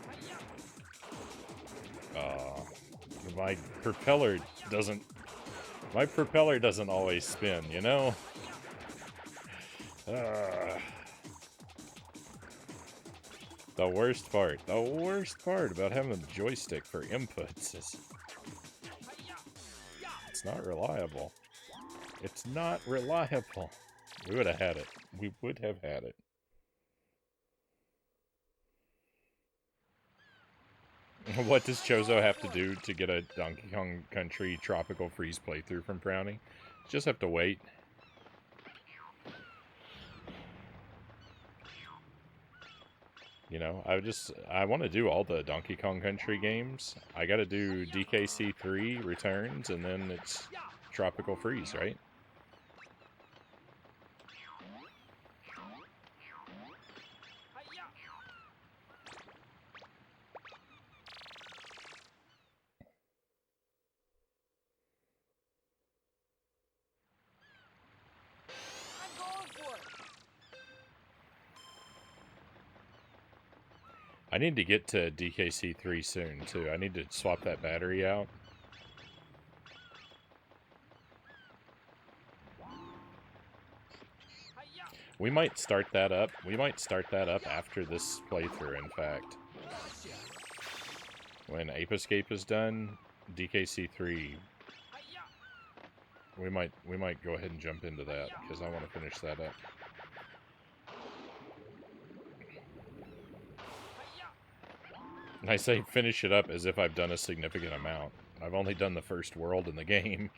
[SPEAKER 2] Hiya! Hiya!
[SPEAKER 1] My propeller doesn't... My propeller doesn't always spin, you know? The worst part about having a joystick for inputs is it's not reliable. It's not reliable. We would have had it. We would have had it. What does Chozo have to do to get a Donkey Kong Country Tropical Freeze playthrough from Frownie? Just have to wait. You know, I want to do all the Donkey Kong Country games. I gotta do DKC 3 Returns, and then it's Tropical Freeze, right?
[SPEAKER 2] I'm going for it!
[SPEAKER 1] I need to get to DKC 3 soon, too. I need to swap that battery out. We might start that up. We might start that up after this playthrough, in fact. When Ape Escape is done, DKC 3, we might go ahead and jump into that, because I want to finish that up. And I say finish it up as if I've done a significant amount. I've only done the first world in the game.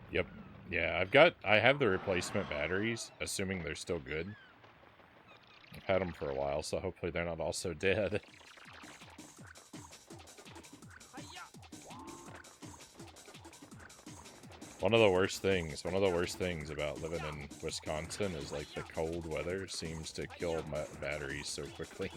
[SPEAKER 1] Yep. Yeah, I have the replacement batteries, assuming they're still good. I've had them for a while, so hopefully they're not also dead. One of the worst things about living in Wisconsin is like the cold weather seems to kill my batteries so quickly.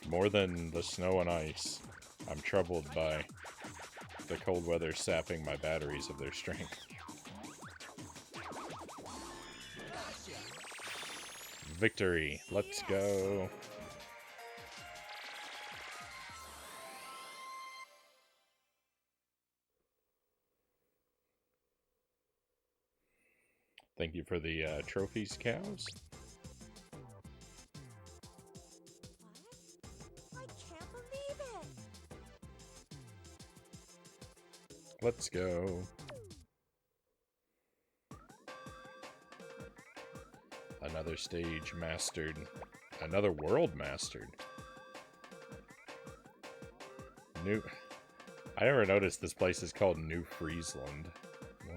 [SPEAKER 1] More than the snow and ice, I'm troubled by the cold weather sapping my batteries of their strength. Victory. Let's go. Thank you for the trophies, cows.
[SPEAKER 3] I can't believe it!
[SPEAKER 1] Let's go. Another stage mastered. Another world mastered. New... I never noticed this place is called New Friesland.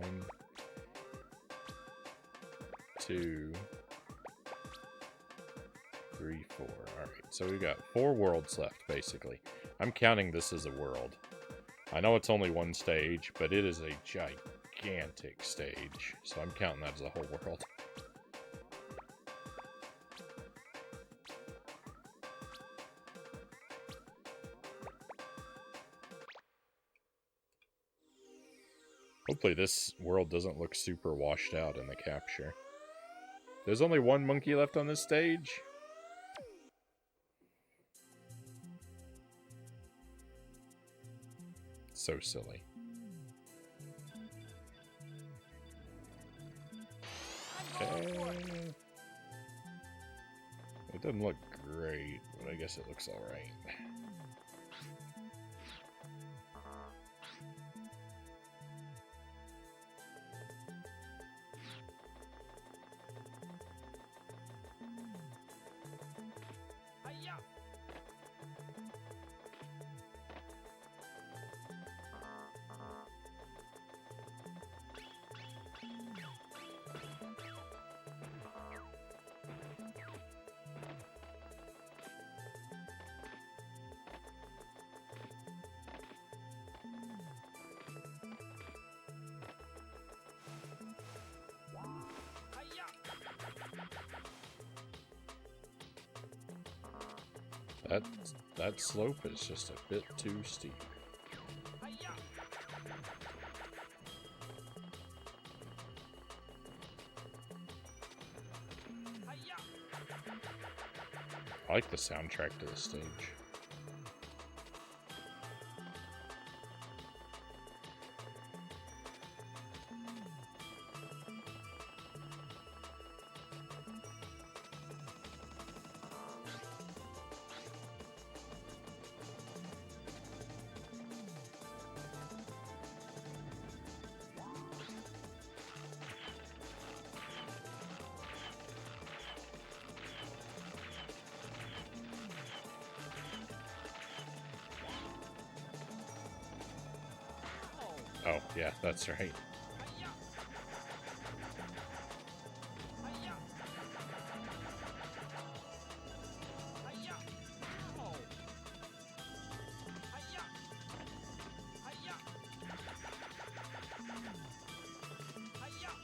[SPEAKER 1] 1, 2, 3, 4. Alright, so we've got 4 worlds left, basically. I'm counting this as a world. I know it's only one stage, but it is a gigantic stage, so I'm counting that as a whole world. Hopefully this world doesn't look super washed out in the capture. There's only one monkey left on this stage? So silly. Okay. It doesn't look great, but I guess it looks alright. That slope is just a bit too steep.
[SPEAKER 2] Hiya! Hiya!
[SPEAKER 1] I like the soundtrack to the stage. Oh, yeah, that's right.
[SPEAKER 2] Hiya! Hiya! Hiya! Oh! Hiya! Hiya! Hiya!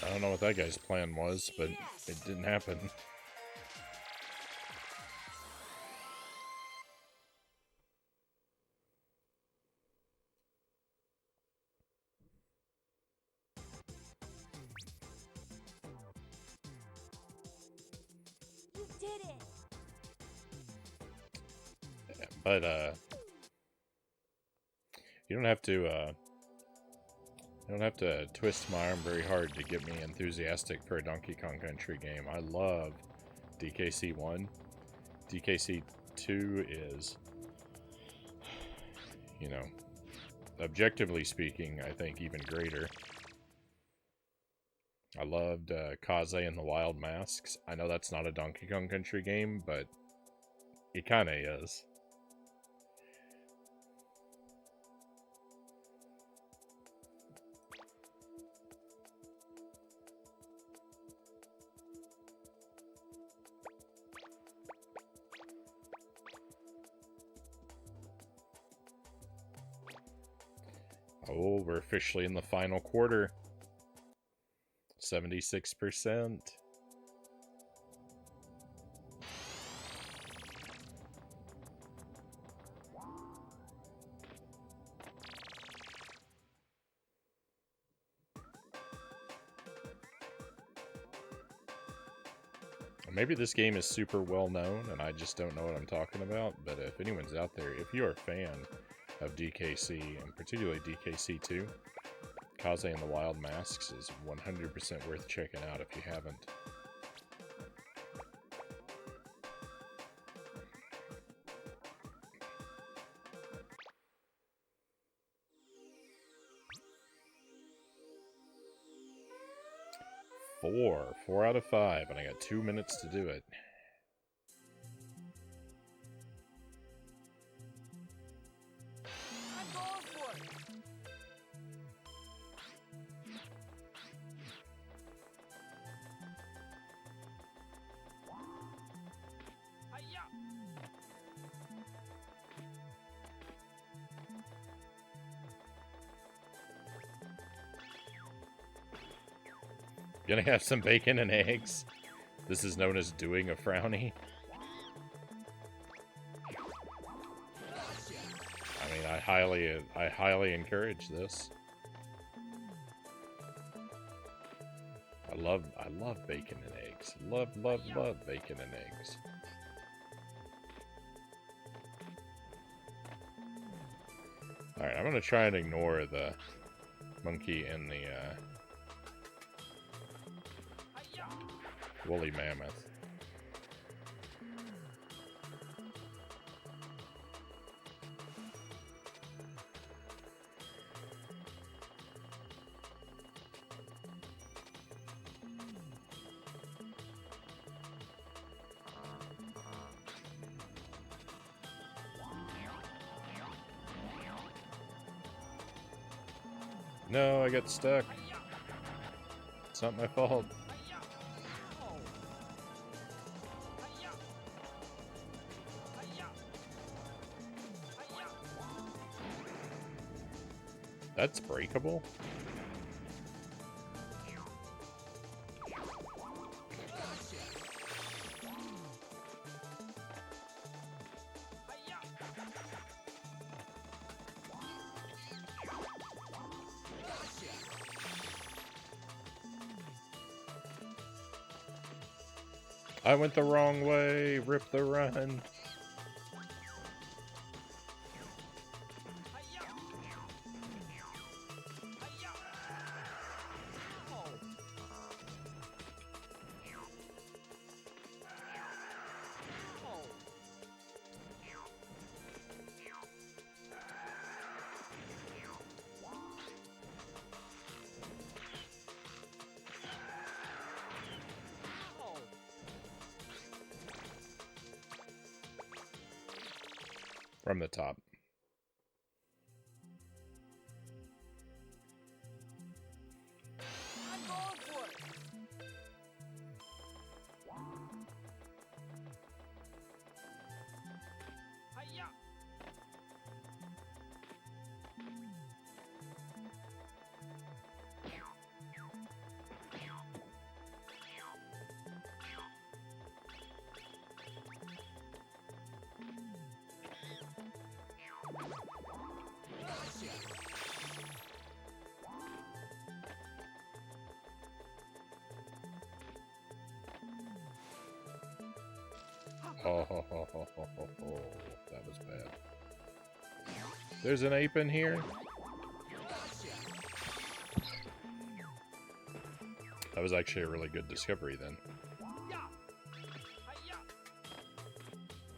[SPEAKER 1] I don't know what that guy's plan was, but it didn't happen.
[SPEAKER 3] You did it!
[SPEAKER 1] But, you don't have to twist my arm very hard to get me enthusiastic for a Donkey Kong Country game. I love DKC 1. DKC 2 is, you know, objectively speaking, I think even greater. I loved Kaze and the Wild Masks. I know that's not a Donkey Kong Country game, but it kind of is. Oh, we're officially in the final quarter. 76%. Maybe this game is super well known and I just don't know what I'm talking about, but if anyone's out there, if you're a fan of DKC, and particularly DKC 2, Kaze and the Wild Masks is 100% worth checking out if you haven't. Four out of 5, and I got 2 minutes to do it.
[SPEAKER 2] I'm going for it! Hiya!
[SPEAKER 1] Gonna have some bacon and eggs. This is known as doing a Frownie. I mean, I highly encourage this. I love bacon and eggs. Love bacon and eggs. Alright, I'm gonna try and ignore the monkey and the woolly mammoth. No, I got stuck.
[SPEAKER 2] Hi-ya!
[SPEAKER 1] It's not my fault.
[SPEAKER 2] Hi-ya! Oh. Hi-ya! Hi-ya! Hi-ya!
[SPEAKER 1] That's breakable.
[SPEAKER 2] Hi-ya!
[SPEAKER 1] I went the wrong way. Rip the run.
[SPEAKER 2] Hi-ya! Hi-ya! Oh. Oh. Oh.
[SPEAKER 1] From the top.
[SPEAKER 2] I'm going for it. Hi-ya!
[SPEAKER 1] Oh, ho, ho, ho, ho, ho, ho. That was bad. There's an ape in here. That was actually a really good discovery then.
[SPEAKER 2] Yeah. Hi-ya!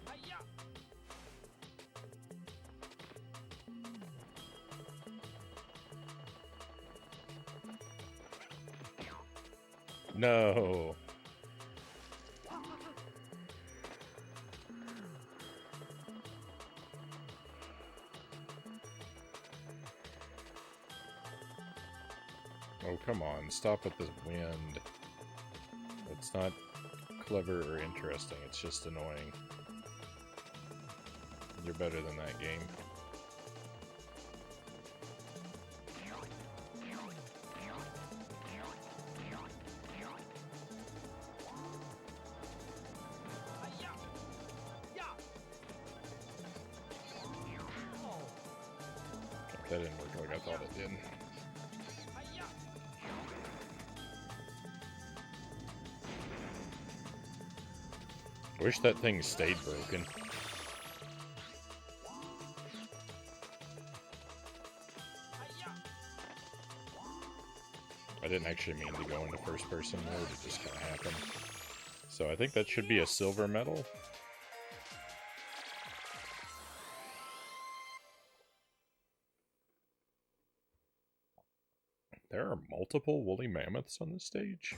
[SPEAKER 2] Hi-ya!
[SPEAKER 1] No. Oh, come on. Stop with the wind. It's not clever or interesting. It's just annoying. You're better than that game.
[SPEAKER 2] Hi-ya! Yeah! Oh.
[SPEAKER 1] That didn't work like I thought it did.
[SPEAKER 2] Hi-ya!
[SPEAKER 1] I wish that thing stayed broken.
[SPEAKER 2] Hi-ya!
[SPEAKER 1] I didn't actually mean to go into first person mode, it just kind of happened. So I think that should be a silver medal. There are multiple woolly mammoths on this stage.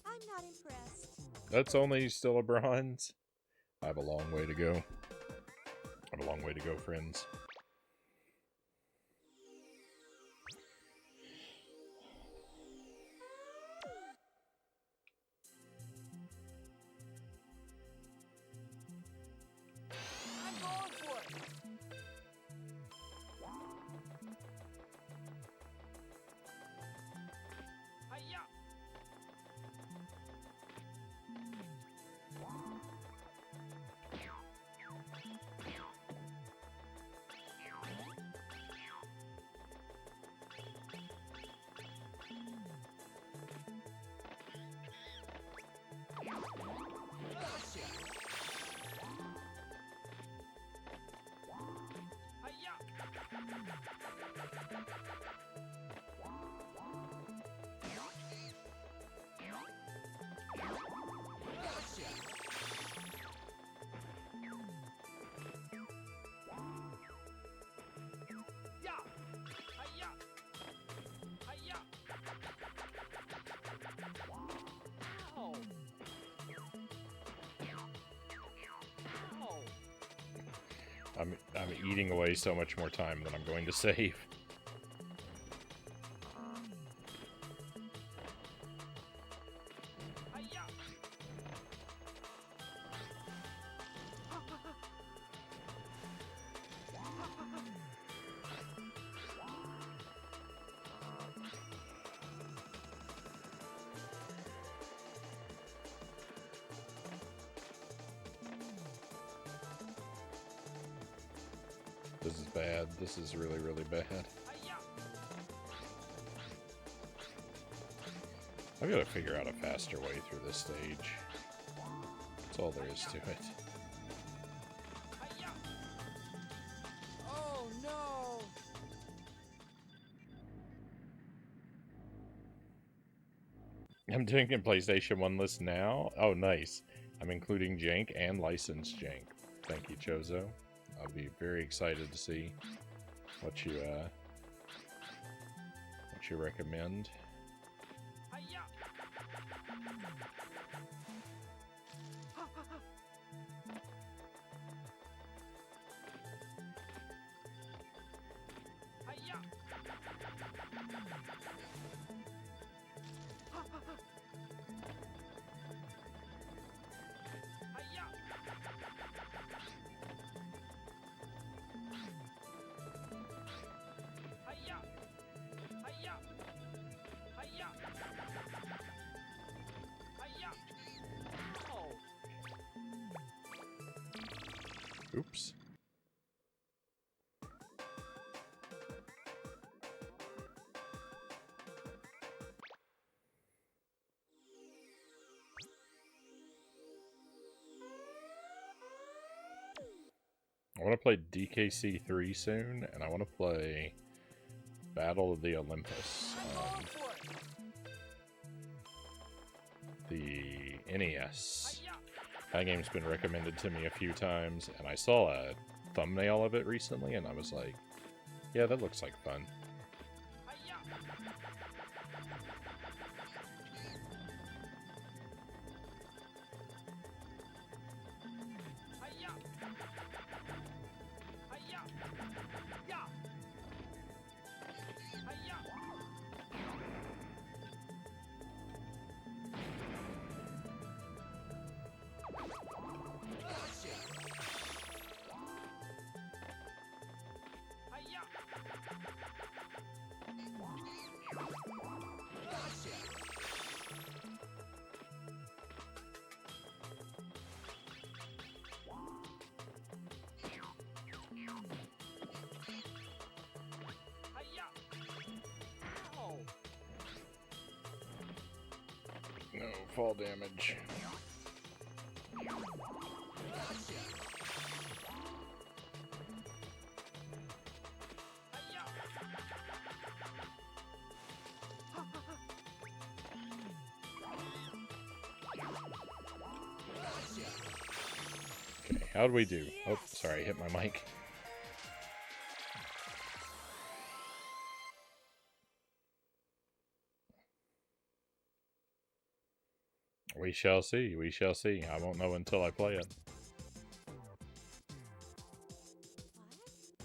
[SPEAKER 3] I'm not impressed.
[SPEAKER 1] That's only still a bronze. I have a long way to go. I have a long way to go, friends.
[SPEAKER 2] I'm going for it. Hi-ya!
[SPEAKER 1] I'm eating away so much more time than I'm going to save.
[SPEAKER 2] Hiya!
[SPEAKER 1] This is bad. This is really, really bad.
[SPEAKER 2] Hiya!
[SPEAKER 1] I've got to figure out a faster way through this stage. That's all there is to it.
[SPEAKER 2] Hiya! Oh no!
[SPEAKER 1] I'm doing a PlayStation 1 list now. Oh, nice. I'm including jank and licensed jank. Thank you, Chozo. I'll be very excited to see what you recommend.
[SPEAKER 2] Hiya! Hiya! Hiya! Hiya! Hiya! Hiya! Hiya! Oh!
[SPEAKER 1] Oops. I want to play DKC 3 soon, and I want to play Battle of the Olympus
[SPEAKER 2] I'm
[SPEAKER 1] on
[SPEAKER 2] going for it!
[SPEAKER 1] the NES.
[SPEAKER 2] Hiya!
[SPEAKER 1] That game's been recommended to me a few times, and I saw a thumbnail of it recently, and I was like, yeah, that looks like fun.
[SPEAKER 2] Hiya! Hiya! Hiya! Ya! Hiya! Hiya! Hiya! Oh!
[SPEAKER 1] No fall damage.
[SPEAKER 2] Hiya!
[SPEAKER 1] Okay, how'd we do? Oh, sorry, hit my mic. We shall see, we shall see. I won't know until I play it.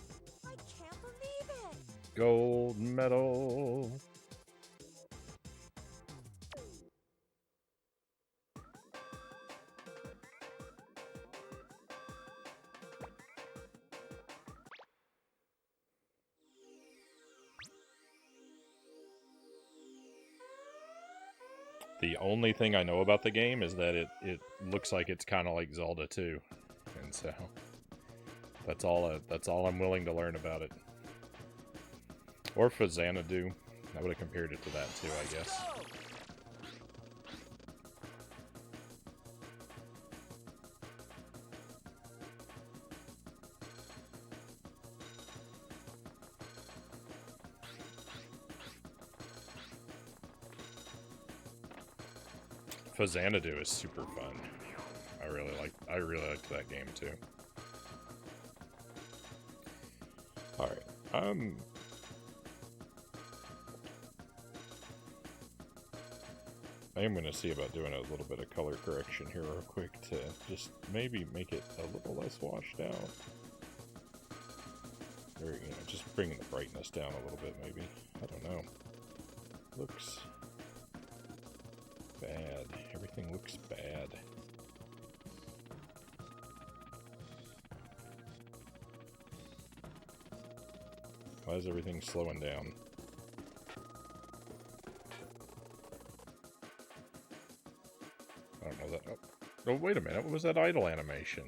[SPEAKER 3] What? I can't believe it!
[SPEAKER 1] Gold medal! The only thing I know about the game is that it looks like it's kind of like Zelda 2, and so that's all I'm willing to learn about it. Or Xanadu. I would have compared it to that too, I guess.
[SPEAKER 2] Go!
[SPEAKER 1] Xanadu is super fun. I really liked that game too. Alright, I am going to see about doing a little bit of color correction here real quick to just maybe make it a little less washed out. Or, you know, just bringing the brightness down a little bit, maybe. I don't know. Looks bad. Everything looks bad. Why is everything slowing down? I don't know that. Oh, wait a minute. What was that idle animation?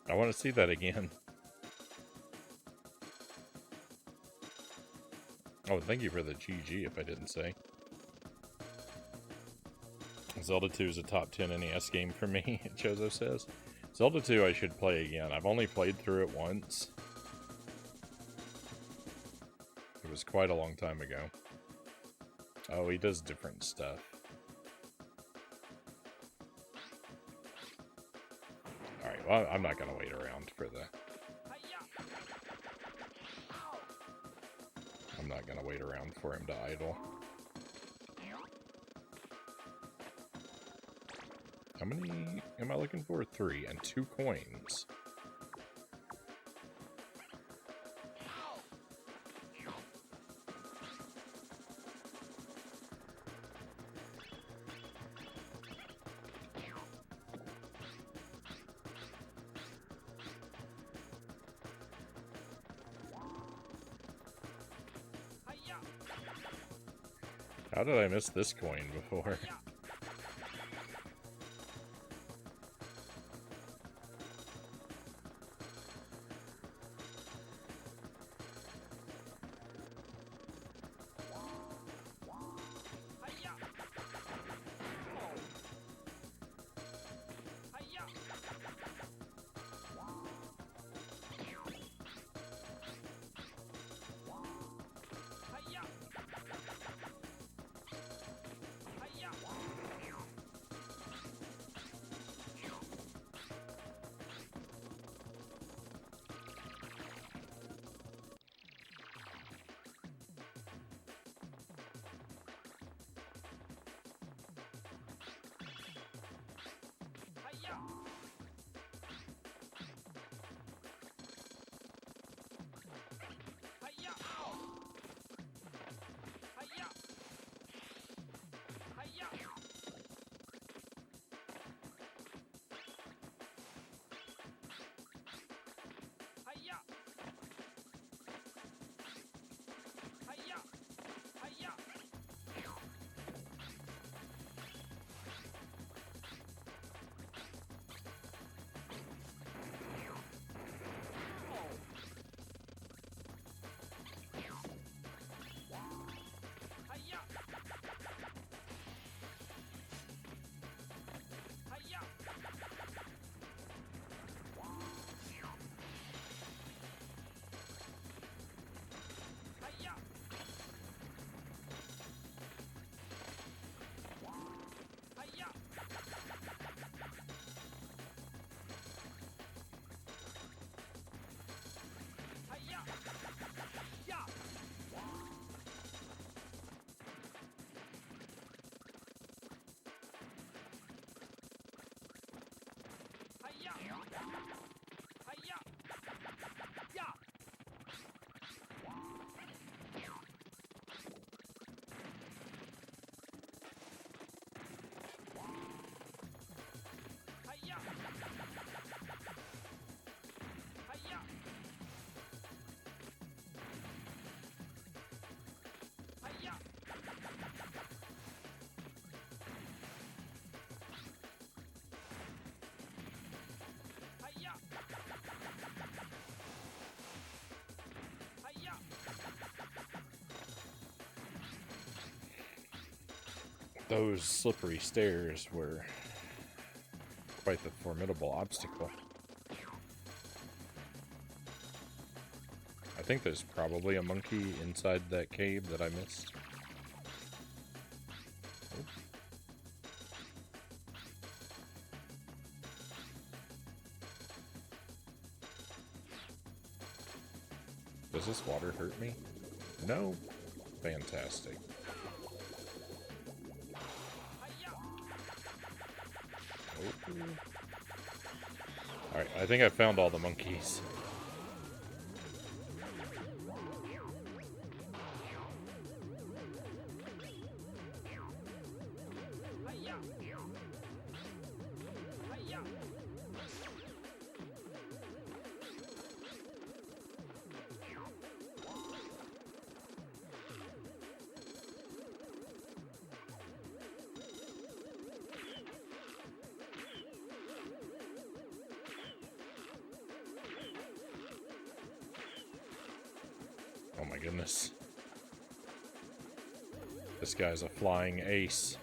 [SPEAKER 1] I want to see that again. Oh, thank you for the GG, if I didn't say. Zelda 2 is a top 10 NES game for me, Chozo says. Zelda 2 I should play again. I've only played through it once. It was quite a long time ago. Oh, he does different stuff. Alright, well, I'm not gonna wait around for the... I'm not gonna wait around for him to idle. How many am I looking for? 3 and 2 coins. How did I miss this coin before? Those slippery stairs were quite the formidable obstacle. I think there's probably a monkey inside that cave that I missed. Oh. Does this water hurt me? No? Fantastic. Alright, I think I found all the monkeys.
[SPEAKER 2] Hiya! Hiya!
[SPEAKER 1] Oh my goodness. This guy's a flying ace.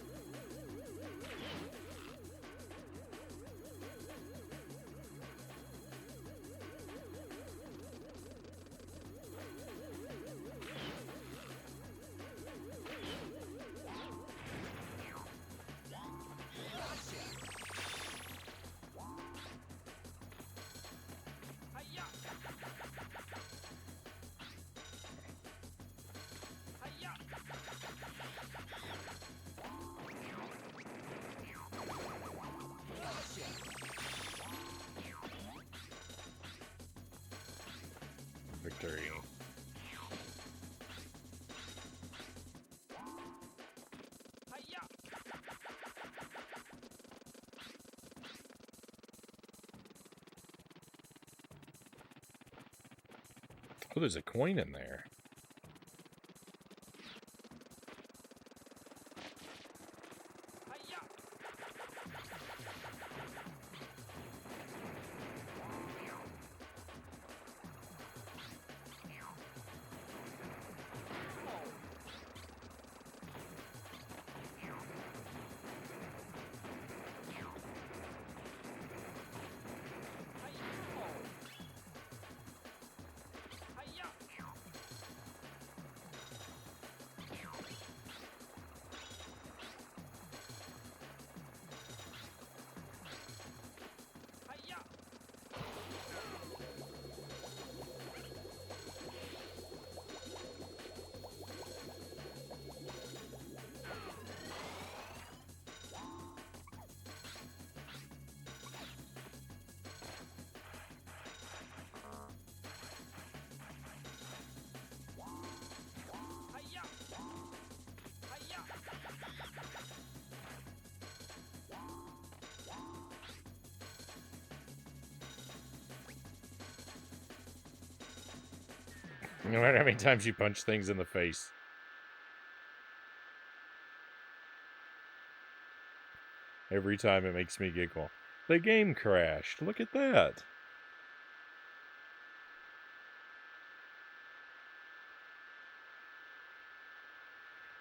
[SPEAKER 2] Hiya! Hiya!
[SPEAKER 1] Victory.
[SPEAKER 2] Hiya!
[SPEAKER 1] Oh, there's a coin in there.
[SPEAKER 2] Hiya! Hiya! Hiya! Hiya! Hiya!
[SPEAKER 1] No matter how many times you punch things in the face. Every time it makes me giggle. The game crashed. Look at that.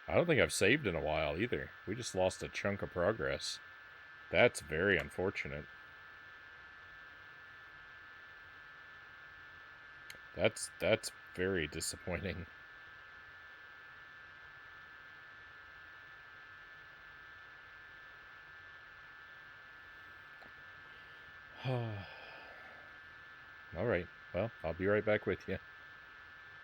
[SPEAKER 1] I don't think I've saved in a while either. We just lost a chunk of progress. That's very unfortunate. That's very disappointing. All right. Well, I'll be right back with you.